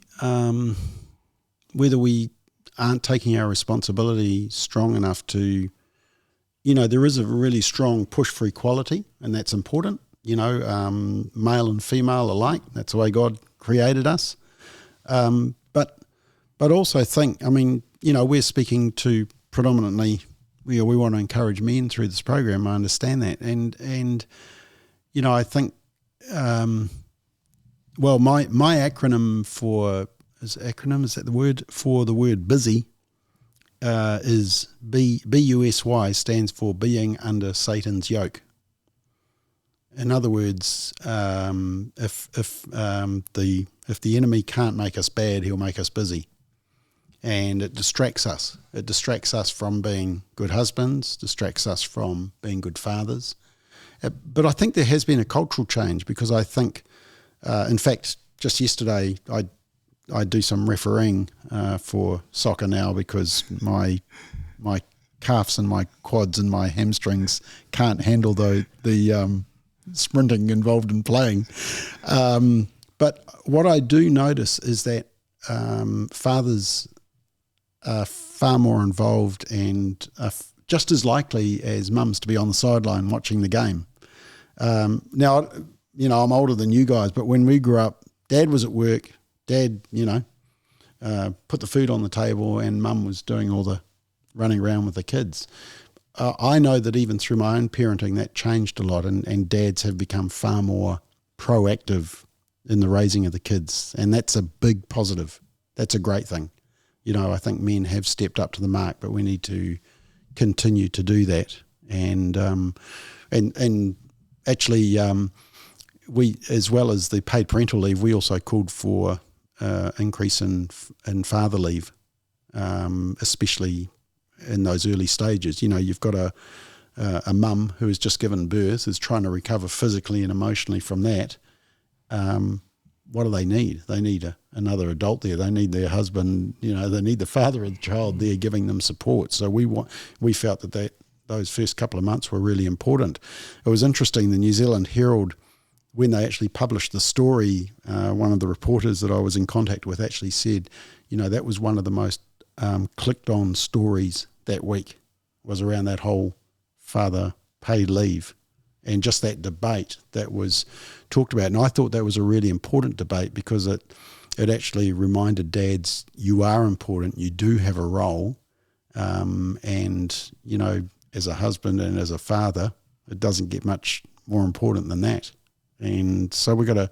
aren't taking our responsibility strong enough to, there is a really strong push for equality, and that's important, male and female alike. That's the way God created us. But also think, we're speaking to predominantly, we want to encourage men through this program. I understand that. And I think, my acronym is that the word for the word busy, is BUSY, stands for being under Satan's yoke. In other words, if the enemy can't make us bad, he'll make us busy, and it distracts us. It distracts us from being good husbands, distracts us from being good fathers. But I think there has been a cultural change, because I think, in fact, just yesterday I do some refereeing for soccer now, because my calves and my quads and my hamstrings can't handle the sprinting involved in playing. But what I do notice is that fathers are far more involved and are just as likely as mums to be on the sideline watching the game. Now, I'm older than you guys, but when we grew up, Dad was at work. Dad, put the food on the table, and Mum was doing all the running around with the kids. I know that even through my own parenting, that changed a lot, and dads have become far more proactive in the raising of the kids, and that's a big positive. That's a great thing. I think men have stepped up to the mark, but we need to continue to do that. And actually, we, as well as the paid parental leave, we also called for increase in father leave, especially in those early stages. You've got a mum who has just given birth, is trying to recover physically and emotionally from that. What do they need? They need another adult there. They need their husband. They need the father of the child there giving them support. So we felt that those first couple of months were really important. It was interesting, the New Zealand Herald, when they actually published the story, one of the reporters that I was in contact with actually said, that was one of the most clicked on stories that week, was around that whole father paid leave and just that debate that was talked about. And I thought that was a really important debate because it actually reminded dads, you are important, you do have a role, and, as a husband and as a father, it doesn't get much more important than that. And so we've got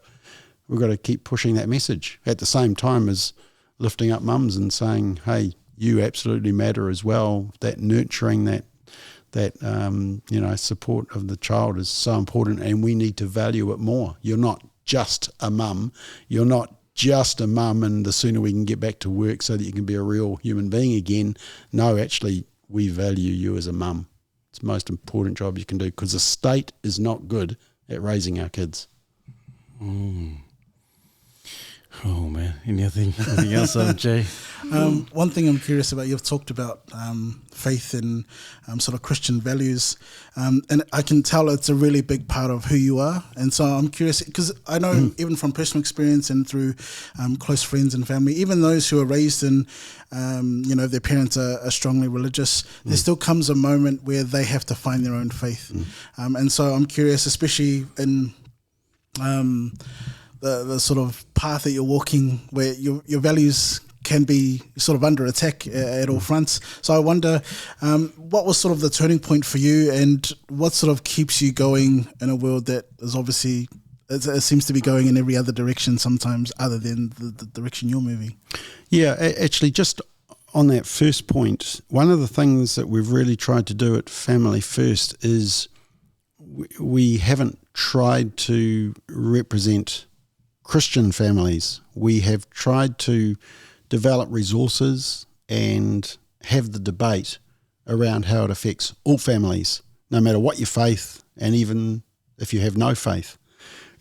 to keep pushing that message at the same time as lifting up mums and saying, hey, you absolutely matter as well. That nurturing, that support of the child is so important, and we need to value it more. You're not just a mum. You're not just a mum, and the sooner we can get back to work so that you can be a real human being again. No, actually, we value you as a mum. It's the most important job you can do, because the state is not good at raising our kids. Oh man, anything else, Jay? One thing I'm curious about, you've talked about faith and sort of Christian values, and I can tell it's a really big part of who you are. And so I'm curious, because I know even from personal experience and through close friends and family, even those who are raised in, their parents are strongly religious, there still comes a moment where they have to find their own faith. And so I'm curious, especially in the sort of path that you're walking, where your values can be sort of under attack at all fronts. So I wonder, what was sort of the turning point for you, and what sort of keeps you going in a world that is obviously, it seems to be going in every other direction sometimes other than the direction you're moving? Yeah, actually, just on that first point, one of the things that we've really tried to do at Family First is we haven't tried to represent Christian families. We have tried to develop resources and have the debate around how it affects all families, no matter what your faith, and even if you have no faith.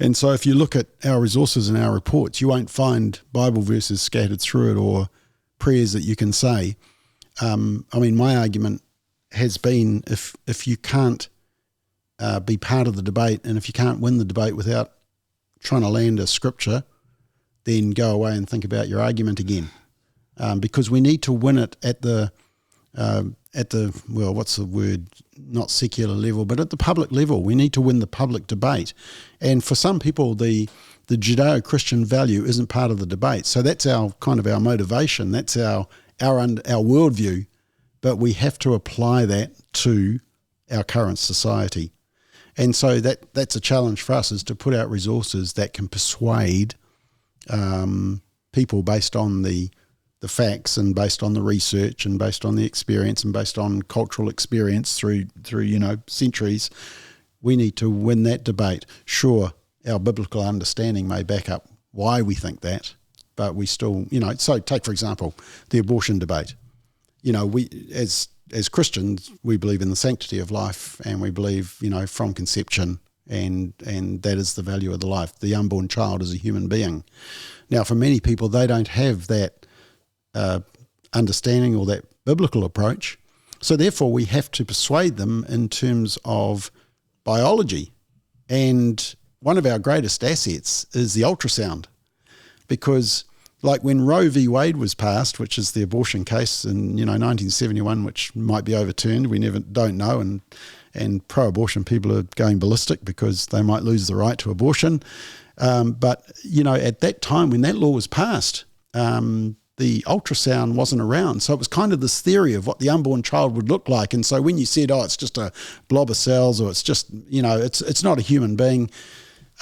And so if you look at our resources and our reports, you won't find Bible verses scattered through it or prayers that you can say. My argument has been, if you can't be part of the debate, and if you can't win the debate without trying to land a scripture, then go away and think about your argument again, because we need to win it at the what's the word? Not secular level, but at the public level. We need to win the public debate, and for some people, the Judeo-Christian value isn't part of the debate. So that's our motivation. That's our worldview, but we have to apply that to our current society. And so that's a challenge for us, is to put out resources that can persuade people based on the facts and based on the research and based on the experience and based on cultural experience through centuries. We need to win that debate. Sure, our biblical understanding may back up why we think that, but we still, so take, for example, the abortion debate. We, as Christians, we believe in the sanctity of life, and we believe, from conception, and that is the value of the life. The unborn child is a human being. Now, for many people, they don't have that understanding or that biblical approach. So therefore, we have to persuade them in terms of biology. And one of our greatest assets is the ultrasound, because like when Roe v. Wade was passed, which is the abortion case in 1971, which might be overturned, we don't know, and pro-abortion people are going ballistic because they might lose the right to abortion. But at that time when that law was passed, the ultrasound wasn't around. So it was kind of this theory of what the unborn child would look like. And so when you said, oh, it's just a blob of cells, or it's just, it's not a human being,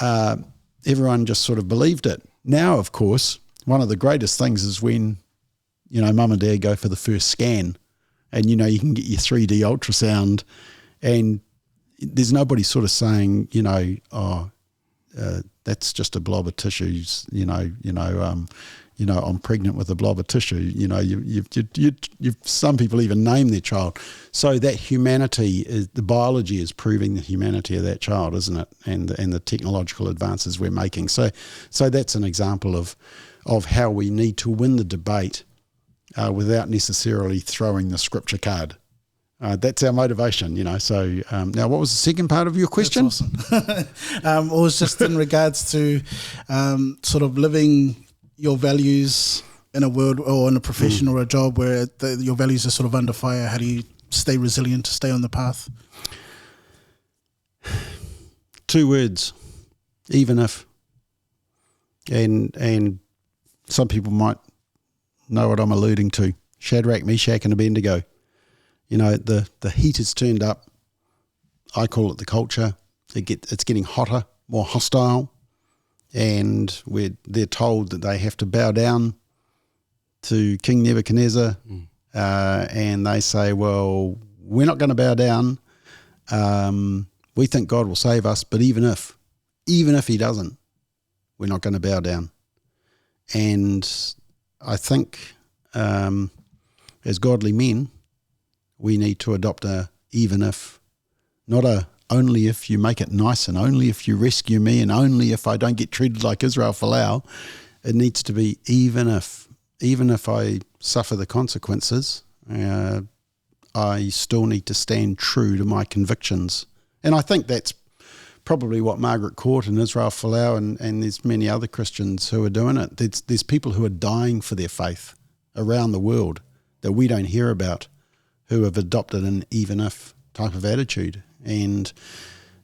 everyone just sort of believed it. Now, of course, one of the greatest things is when, mum and dad go for the first scan, and, you can get your 3D ultrasound, and there's nobody sort of saying, that's just a blob of tissues, I'm pregnant with a blob of tissue. You've some people even name their child. So that humanity, the biology is proving the humanity of that child, isn't it? And the technological advances we're making. So that's an example of how we need to win the debate without necessarily throwing the scripture card. That's our motivation, So now, what was the second part of your question? That's awesome. It was just in regards to sort of living your values in a world or in a profession or a job where your values are sort of under fire. How do you stay resilient to stay on the path? 2 words, even if. And some people might know what I'm alluding to. Shadrach, Meshach, and Abednego. The heat is turned up. I call it the culture. It's getting hotter, more hostile, and they're told that they have to bow down to King Nebuchadnezzar, and they say, well, we're not going to bow down. We think God will save us, but even if he doesn't, we're not going to bow down. And I think as godly men, we need to adopt a even if, not a only if you make it nice and only if you rescue me and only if I don't get treated like Israel Falau. It needs to be even if I suffer the consequences, I still need to stand true to my convictions. And I think that's probably what Margaret Court and Israel Falau and there's many other Christians who are doing it. There's people who are dying for their faith around the world that we don't hear about, who have adopted an even if type of attitude. And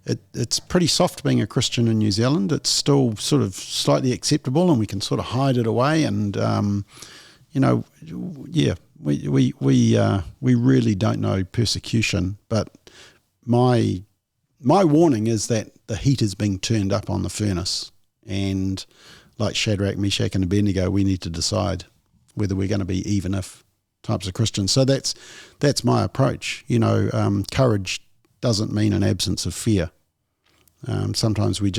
it's pretty soft being a Christian in New Zealand. It's still sort of slightly acceptable and we can sort of hide it away. And, we really don't know persecution. But my warning is that the heat is being turned up on the furnace. And like Shadrach, Meshach, and Abednego, we need to decide whether we're going to be even if types of Christians. So that's my approach. Courage doesn't mean an absence of fear. Sometimes we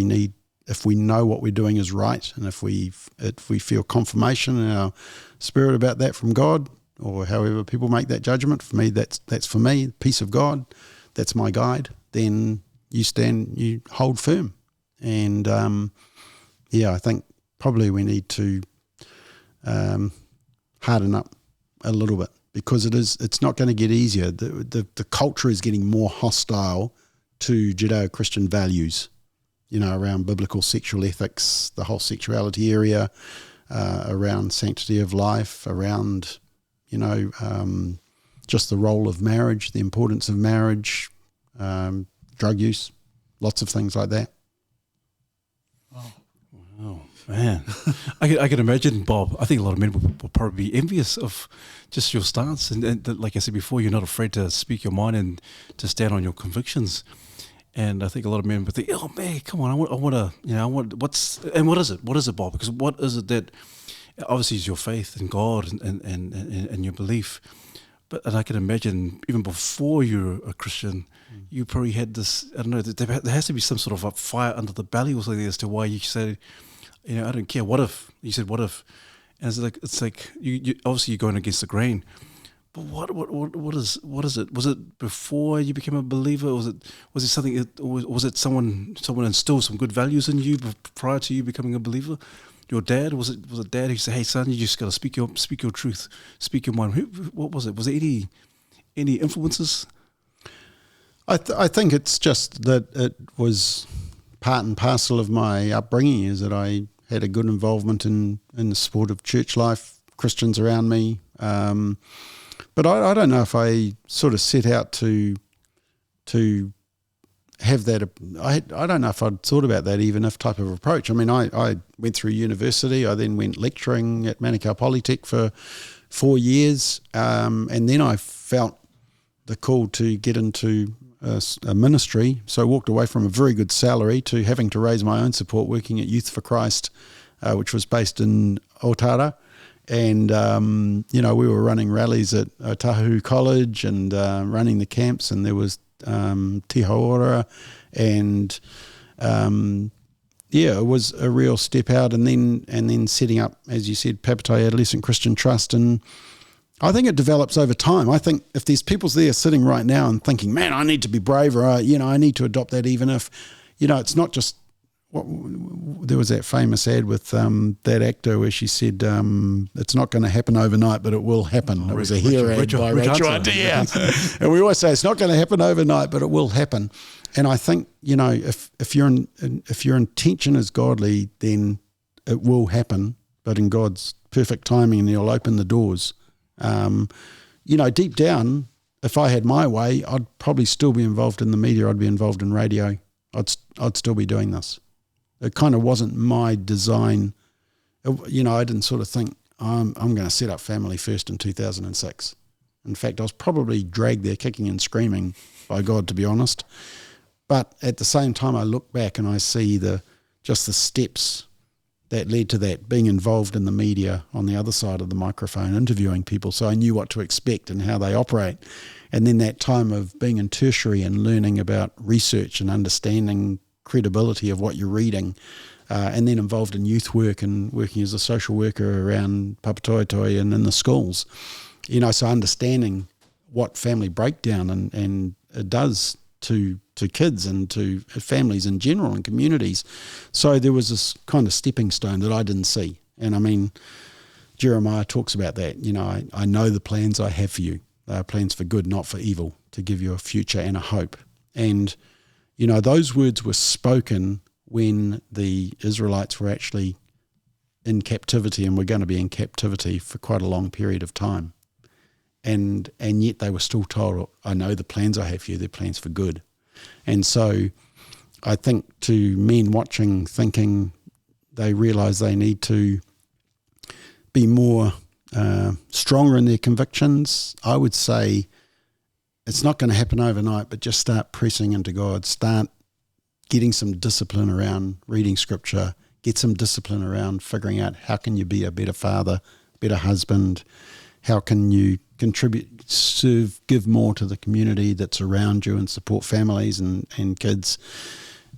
need, if we know what we're doing is right, and if we feel confirmation in our spirit about that from God, or however people make that judgment, for me that's for me, peace of God, that's my guide. Then you hold firm, and I think probably we need to harden up a little bit, because it's not going to get easier. The culture is getting more hostile to Judeo-Christian values, around biblical sexual ethics, the whole sexuality area, around sanctity of life, around, just the role of marriage, the importance of marriage, drug use, lots of things like that. Wow, man. I can imagine, Bob, I think a lot of men will probably be envious of just your stance. And like I said before, you're not afraid to speak your mind and to stand on your convictions. And I think a lot of men would think, oh man, come on, what is it? What is it, Bob? Because what is it that obviously is your faith in God and your belief. And I can imagine even before you're a Christian, you probably had this, I don't know, there has to be some sort of a fire under the belly or something as to why you said, I don't care. What if? You said, what if? And it's like you obviously you're going against the grain. But what is it? Was it before you became a believer? Or was it something? Was it someone instilled some good values in you prior to you becoming a believer? Your dad? Was it dad who said, "Hey son, you just got to speak your truth, speak your mind"? What was it? Was there any influences? I think it's just that it was part and parcel of my upbringing, is that I had a good involvement in the support of church life, Christians around me. But I don't know if I sort of set out to have that. I don't know if I'd thought about that even if type of approach. I mean, I went through university. I then went lecturing at Manukau Polytech for 4 years. And then I felt the call to get into a ministry. So I walked away from a very good salary to having to raise my own support working at Youth for Christ, which was based in Otara. And, we were running rallies at Otahu College and running the camps, and there was Te Haora, and it was a real step out. And then setting up, as you said, Papatai Adolescent Christian Trust. And I think it develops over time. I think if there's people there sitting right now and thinking, man, I need to be braver, I need to adopt that, even if, it's not just there was that famous ad with that actor where she said, "It's not going to happen overnight, but it will happen." It was a hair ad by Rachel Hunter. Yeah. And we always say it's not going to happen overnight, but it will happen. And I think, you know, if your intention is godly, then it will happen, but in God's perfect timing, and He'll open the doors. You know, deep down, if I had my way, I'd probably still be involved in the media. I'd be involved in radio. I'd still be doing this. It kind of wasn't my design. You know, I didn't sort of think, I'm going to set up Family First in 2006. In fact, I was probably dragged there kicking and screaming by God, to be honest. But at the same time, I look back and I see just the steps that led to that, being involved in the media on the other side of the microphone, interviewing people, so I knew what to expect and how they operate. And then that time of being in tertiary and learning about research and understanding credibility of what you're reading, and then involved in youth work and working as a social worker around Papatoetoe and in the schools. You know, so understanding what family breakdown and it does to kids and to families in general and communities. So there was this kind of stepping stone that I didn't see. And I mean, Jeremiah talks about that. You know, I know the plans I have for you. They are plans for good, not for evil, to give you a future and a hope. And, you know, those words were spoken when the Israelites were actually in captivity and were going to be in captivity for quite a long period of time. And yet they were still told, I know the plans I have for you, they're plans for good. And so I think to men watching, thinking, they realise they need to be more stronger in their convictions. I would say it's not going to happen overnight, but just start pressing into God. Start getting some discipline around reading scripture. Get some discipline around figuring out how can you be a better father, better husband. How can you contribute, serve, give more to the community that's around you and support families and kids?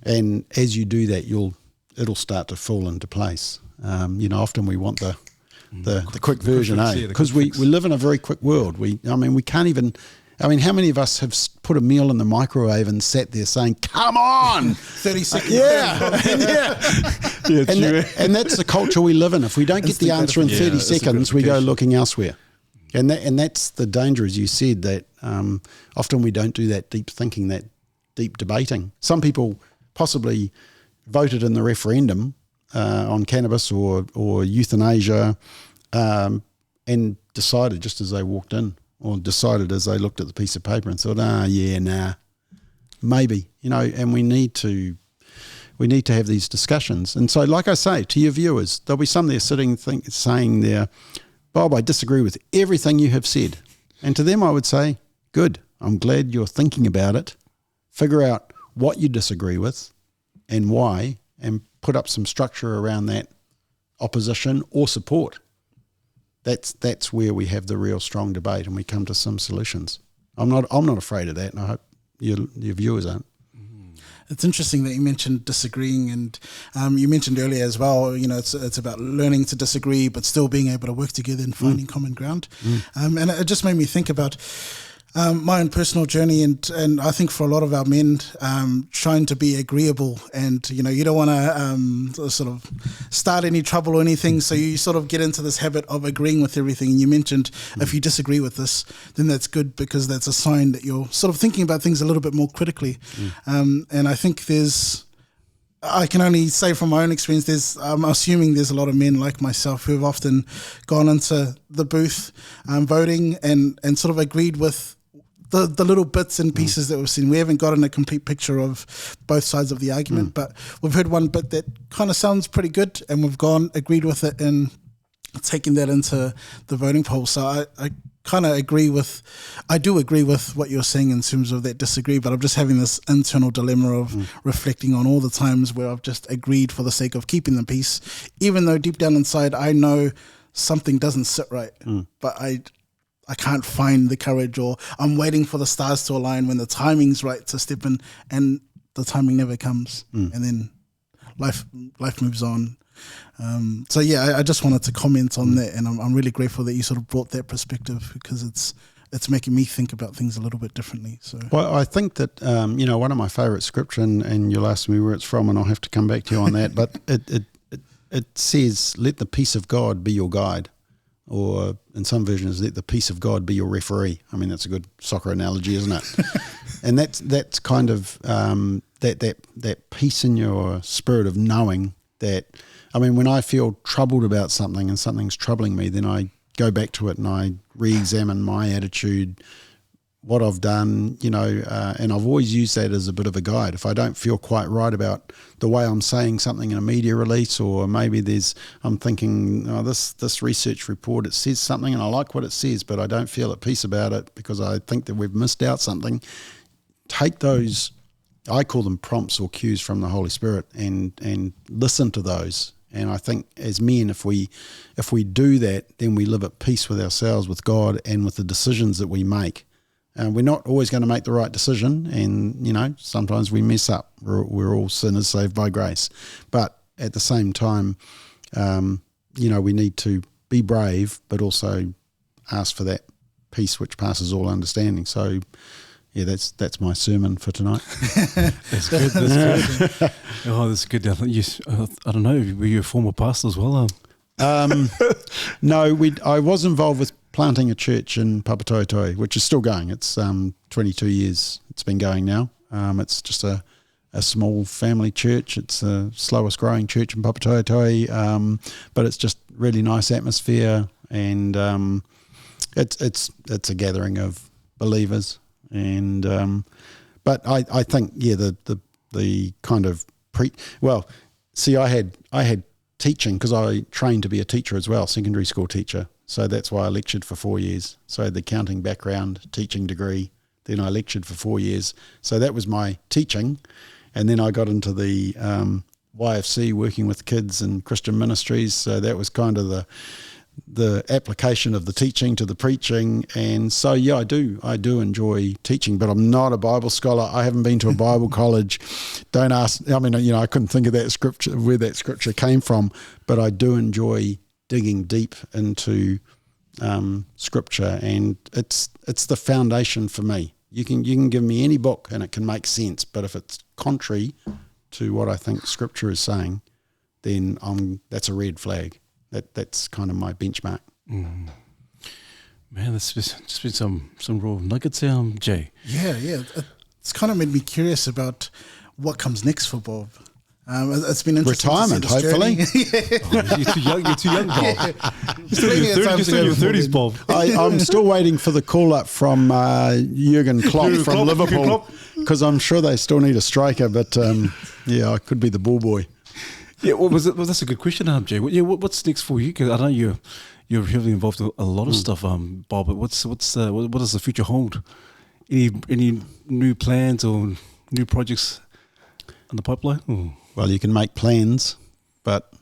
And as you do that, it'll start to fall into place. You know, often we want the quick version, because we live in a very quick world. We can't even. I mean, how many of us have put a meal in the microwave and sat there saying, "Come on, 30 seconds." And that's the culture we live in. If we don't get the answer in 30 seconds, we go looking elsewhere. And that's the danger, as you said, that often we don't do that deep thinking, that deep debating. Some people possibly voted in the referendum on cannabis or euthanasia and decided just as they walked in, or decided as they looked at the piece of paper and thought, maybe, you know. And we need to have these discussions. And so, like I say to your viewers, there'll be some there sitting saying there, Bob, I disagree with everything you have said. And to them I would say, good, I'm glad you're thinking about it. Figure out what you disagree with and why, and put up some structure around that opposition or support. That's where we have the real strong debate and we come to some solutions. I'm not afraid of that, and I hope your viewers aren't. It's interesting that you mentioned disagreeing, and you mentioned earlier as well, you know, it's about learning to disagree but still being able to work together and finding common ground. And it just made me think about my own personal journey, and I think for a lot of our men, trying to be agreeable, and you know, you don't want to sort of start any trouble or anything, so you sort of get into this habit of agreeing with everything. And you mentioned if you disagree with this, then that's good, because that's a sign that you're sort of thinking about things a little bit more critically. And I think I can only say from my own experience, I'm assuming there's a lot of men like myself who have often gone into the booth voting and sort of agreed with the little bits and pieces that we've seen. We haven't gotten a complete picture of both sides of the argument, but we've heard one bit that kind of sounds pretty good, and we've agreed with it and taken that into the voting poll. So I kind of agree with what you're saying in terms of that disagree, but I'm just having this internal dilemma of reflecting on all the times where I've just agreed for the sake of keeping the peace, even though deep down inside I know something doesn't sit right, but I can't find the courage, or I'm waiting for the stars to align when the timing's right to step in, and the timing never comes, and then life moves on. So yeah, I just wanted to comment on that, and I'm really grateful that you sort of brought that perspective, because it's making me think about things a little bit differently. So, Well, I think that, one of my favourite scripture, and you'll ask me where it's from, and I'll have to come back to you on that, but it says, let the peace of God be your guide, or in some versions, let the peace of God be your referee. I mean, that's a good soccer analogy, isn't it? And that's kind of that peace in your spirit of knowing that, I mean, when I feel troubled about something and something's troubling me, then I go back to it and I re-examine my attitude, what I've done, and I've always used that as a bit of a guide. If I don't feel quite right about the way I'm saying something in a media release, or maybe I'm thinking, this research report, it says something and I like what it says, but I don't feel at peace about it because I think that we've missed out something. Take those, I call them prompts or cues from the Holy Spirit, and listen to those. And I think as men, if we do that, then we live at peace with ourselves, with God, and with the decisions that we make. We're not always going to make the right decision, and sometimes we mess up. We're all sinners saved by grace, but at the same time, we need to be brave, but also ask for that peace which passes all understanding. So, yeah, that's my sermon for tonight. That's good. That's good. Oh, that's good. I don't know. Were you a former pastor as well? No, I was involved with planting a church in Papatoetoe, which is still going. It's 22 years it's been going now. It's just a small family church. It's the slowest growing church in Papatoetoe, but it's just really nice atmosphere, and it's a gathering of believers. And but I think the kind of I had teaching, because I trained to be a teacher as well, secondary school teacher. So that's why I lectured for 4 years. So I had the accounting background, teaching degree. Then I lectured for 4 years. So that was my teaching. And then I got into the YFC, working with kids and Christian ministries. So that was kind of the application of the teaching to the preaching. And so, yeah, I do enjoy teaching, but I'm not a Bible scholar. I haven't been to a Bible college. Don't ask. I mean, I couldn't think of that scripture, where that scripture came from, but I do enjoy digging deep into scripture, and it's the foundation for me. You can give me any book and it can make sense, but if it's contrary to what I think scripture is saying, then that's a red flag. That's kind of my benchmark. Man, that's just been some raw nuggets there, Jay. Yeah. It's kind of made me curious about what comes next for Bob. It's been interesting. Retirement, to see this hopefully. Oh, you're too young, Bob. You're still in your 30s, Bob. I'm still waiting for the call up from Jurgen Klopp from Liverpool, because I'm sure they still need a striker. But I could be the ball boy. Yeah, that's a good question, Jay. What's next for you? Because I know you're heavily involved with a lot of stuff, Bob. But what does the future hold? Any new plans or new projects in the pipeline? Ooh. Well, you can make plans, but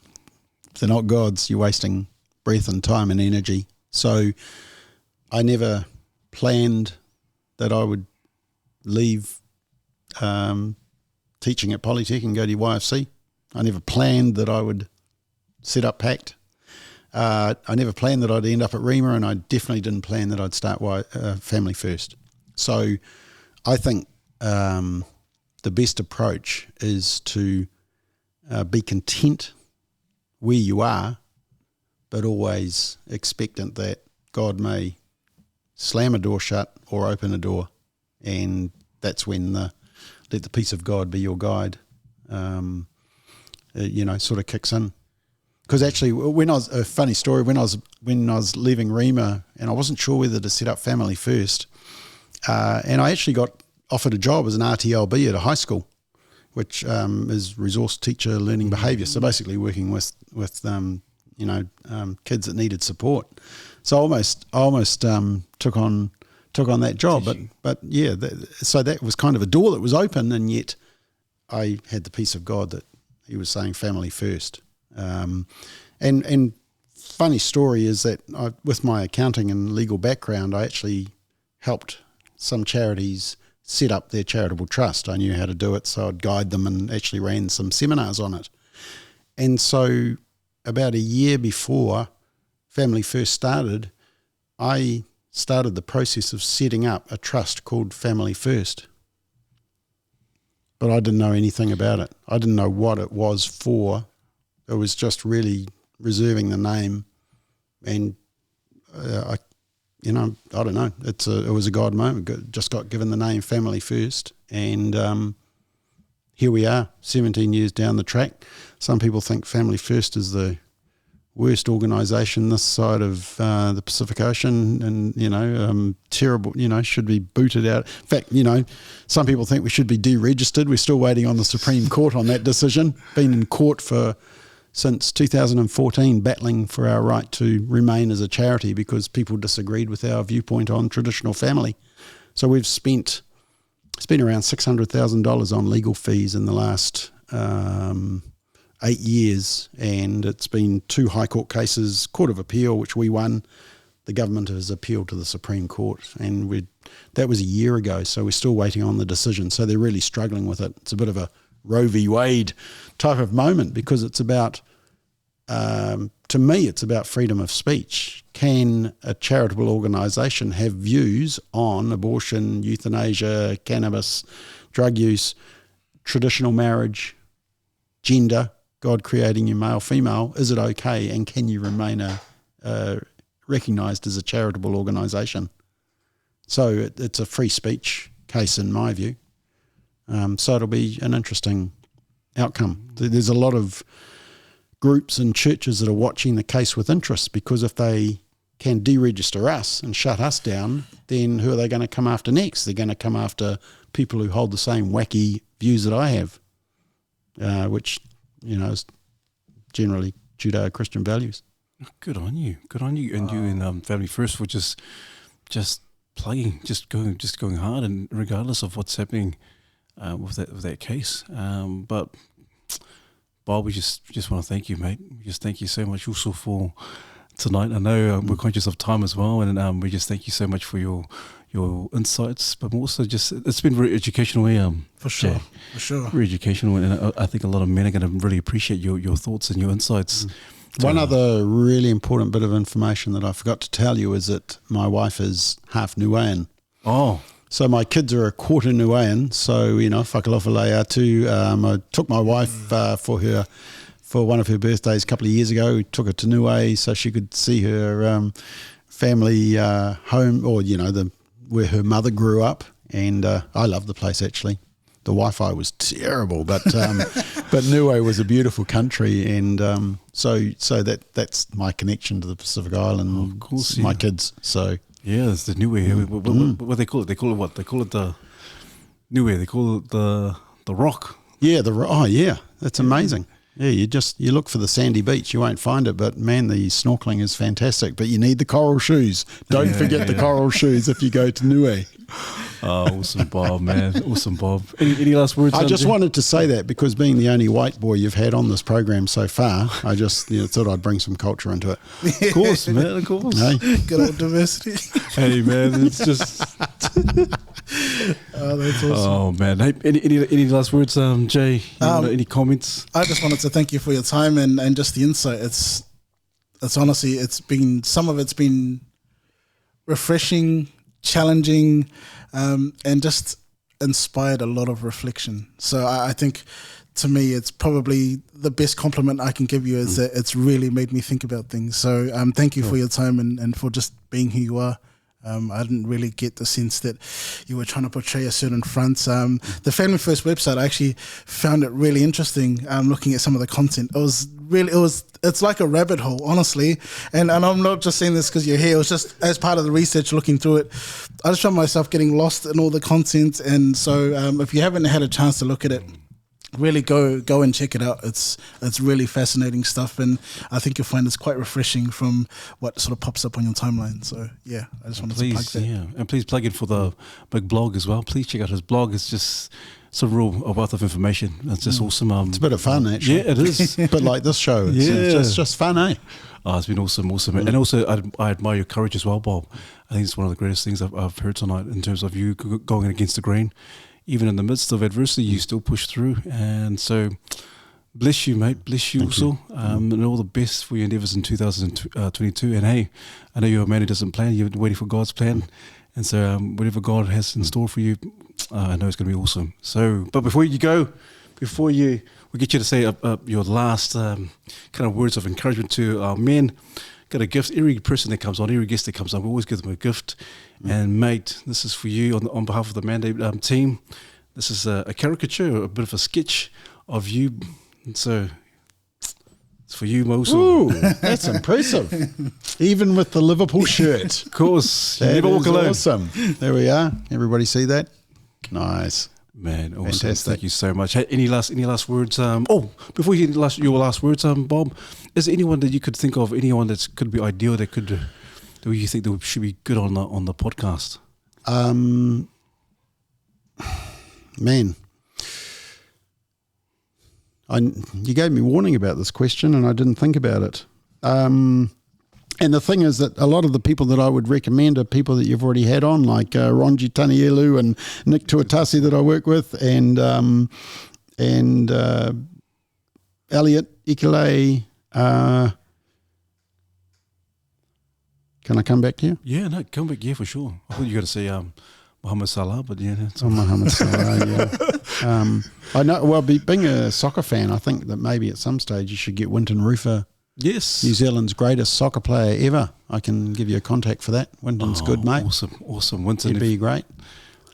if they're not God's, you're wasting breath and time and energy. So I never planned that I would leave teaching at Polytech and go to YFC. I never planned that I would set up PACT. I never planned that I'd end up at REMA, and I definitely didn't plan that I'd start Family First. So I think the best approach is to be content where you are, but always expectant that God may slam a door shut or open a door, and that's when let the peace of God be your guide, sort of kicks in. Because actually, a funny story, when I was leaving REMA, and I wasn't sure whether to set up Family First, and I actually got offered a job as an RTLB at a high school, which is resource teacher learning behaviour. So basically working with kids that needed support. So I almost took on that job. But yeah, so that was kind of a door that was open, and yet I had the peace of God that He was saying Family First. And funny story is that with my accounting and legal background, I actually helped some charities set up their charitable trust. I knew how to do it, so I'd guide them and actually ran some seminars on it. And so about a year before Family First started, I started the process of setting up a trust called Family First. But I didn't know anything about it. I didn't know what it was for. It was just really reserving the name, and I don't know. It was a God moment. Just got given the name Family First, and here we are, 17 years down the track. Some people think Family First is the worst organisation this side of the Pacific Ocean, and terrible. Should be booted out. In fact, some people think we should be deregistered. We're still waiting on the Supreme Court on that decision. Been in court since 2014, battling for our right to remain as a charity because people disagreed with our viewpoint on traditional family. So we've spent around $600,000 on legal fees in the last 8 years, and it's been 2 High Court cases, Court of Appeal, which we won. The government has appealed to the Supreme Court, and that was a year ago, so we're still waiting on the decision. So they're really struggling with it. It's a bit of a Roe v. Wade type of moment because it's about, to me, it's about freedom of speech. Can a charitable organisation have views on abortion, euthanasia, cannabis, drug use, traditional marriage, gender, God creating you male, female? Is it okay? And can you remain recognised as a charitable organisation? So it's a free speech case in my view. So it'll be an interesting outcome. There's a lot of groups and churches that are watching the case with interest, because if they can deregister us and shut us down, then who are they going to come after next? They're going to come after people who hold the same wacky views that I have, which, is generally Judeo-Christian values. Good on you. And you and Family First were just plugging, just going hard, and regardless of what's happening with that case. But Bob, we just want to thank you, mate. We just thank you so much also for tonight. I know we're conscious of time as well, and we just thank you so much for your insights, but also just it's been very educational. For sure, Jay. For sure. Very educational, and I think a lot of men are going to really appreciate your thoughts and your insights. One other really important bit of information that I forgot to tell you is that my wife is half Niuean. Oh. So my kids are a quarter Niuean, so, whakalofa too. I took my wife for one of her birthdays a couple of years ago. We took her to Niue so she could see her family home, or, where her mother grew up. And I love the place, actually. The Wi-Fi was terrible, but Niue was a beautiful country, and so that's my connection to the Pacific Island. Of course, my kids. So yeah, it's the Niue. What they call it? They call it what? They call it the Niue. They call it the rock. Yeah, that's amazing. Yeah, you look for the sandy beach, you won't find it, but man, the snorkeling is fantastic. But you need the coral shoes. Don't forget the coral shoes if you go to Niue. Oh, awesome, Bob, man. Awesome, Bob. Any last words? I just wanted to say that because being the only white boy you've had on this program so far, I just thought I'd bring some culture into it. Of course, man, of course. Hey? Good old diversity. Hey, man, it's just... Oh, that's awesome. Oh, man. Hey, any last words, Jay? Any comments? I just wanted to thank you for your time and just the insight. It's honestly, some of it's been refreshing, challenging, and just inspired a lot of reflection. So I think, to me, it's probably the best compliment I can give you is that it's really made me think about things. So thank you for your time and for just being who you are. I didn't really get the sense that you were trying to portray a certain front. The Family First website, I actually found it really interesting. Looking at some of the content, it's like a rabbit hole, honestly. And I'm not just saying this because you're here. It was just as part of the research, looking through it, I just found myself getting lost in all the content. And so, if you haven't had a chance to look at it, really go and check it out. It's really fascinating stuff, and I think you'll find it's quite refreshing from what sort of pops up on your timeline. So yeah, I just wanted to plug that. Yeah, and please plug in for the big blog as well. Please check out his blog. It's just a wealth of information. It's just awesome. It's a bit of fun, actually. Yeah, it is. But like this show, it's just fun, eh? Oh, it's been awesome. And also, I admire your courage as well, Bob. I think it's one of the greatest things I've heard tonight in terms of you going against the grain. Even in the midst of adversity, you still push through. And so, Bless you, mate. Bless you also. And all the best for your endeavours in 2022. And hey, I know you're a man who doesn't plan. You're waiting for God's plan. And so whatever God has in store for you, I know it's going to be awesome. So, but before you go, we get you to say your last kind of words of encouragement to our men. Got a gift. Every person that comes on, every guest that comes on, we always give them a gift. And mate, this is for you on behalf of the Mandate team. This is a caricature, a bit of a sketch of you. And so it's for you, Mosul. Ooh, that's impressive. Even with the Liverpool shirt. Of course, you That never walk is alone. awesome. There we are. Everybody see that? Nice. Man, awesome. Fantastic. Thank you so much. Hey, any last words? Before you get your last words, Bob, is there anyone that you could think of, anyone that could be ideal, that you think that should be good on the podcast? Man, you gave me warning about this question and I didn't think about it. And the thing is that a lot of the people that I would recommend are people that you've already had on, like Ronji Tanielu and Nick Tuatasi that I work with, and Elliot Ikele. Can I come back to you? Yeah, no, come back. Yeah, for sure. I thought you were going to say Mohamed Salah, but yeah, that's Mohamed Salah. Yeah. I know. Well, being a soccer fan, I think that maybe at some stage you should get Winton Rufer. Yes. New Zealand's greatest soccer player ever. I can give you a contact for that. Winton's good, mate. Awesome. Winton. He'd be great.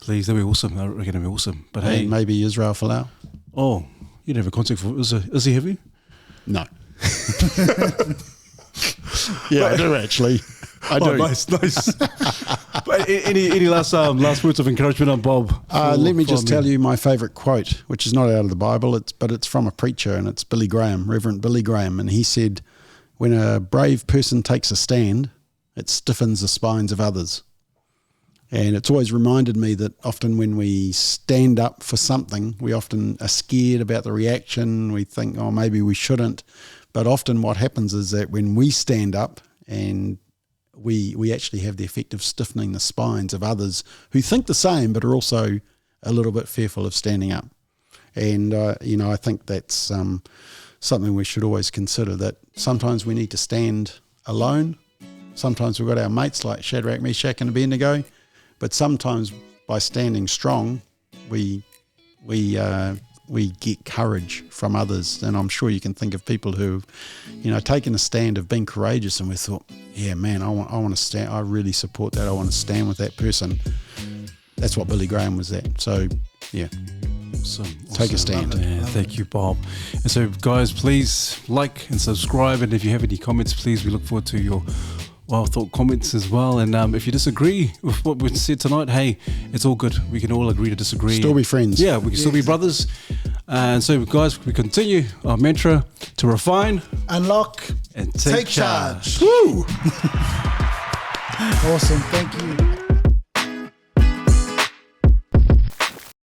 Please, that'd be awesome. I reckon it'd be awesome. But And hey, maybe Israel Folau. oh, you don't have a contact for is he heavy? No. Yeah, I do actually. I do. Oh, nice. But any last words of encouragement on Bob? Let me just tell you my favourite quote, which is not out of the Bible, but it's from a preacher, and it's Billy Graham, Reverend Billy Graham, and he said, "When a brave person takes a stand, it stiffens the spines of others." And it's always reminded me that often when we stand up for something, we often are scared about the reaction. We think, oh, maybe we shouldn't. But often what happens is that when we stand up, and we actually have the effect of stiffening the spines of others who think the same but are also a little bit fearful of standing up. And, I think that's something we should always consider, that sometimes we need to stand alone. Sometimes we've got our mates like Shadrach, Meshach and Abednego, but sometimes by standing strong, we get courage from others. And I'm sure you can think of people who've, taken a stand of being courageous, and we thought, yeah, man, I want to stand. I really support that. I want to stand with that person. That's what Billy Graham was at. So, yeah. Awesome. Take a stand. Yeah, thank you, Bob. And so, guys, please like and subscribe. And if you have any comments, please, we look forward to your well thought comments as well. And if you disagree with what we said tonight, hey, it's all good. We can all agree to disagree. Still be friends. Yeah, we can still be brothers. And so, guys, we continue our mantra to refine, Unlock, and take charge. Woo! Awesome. Thank you.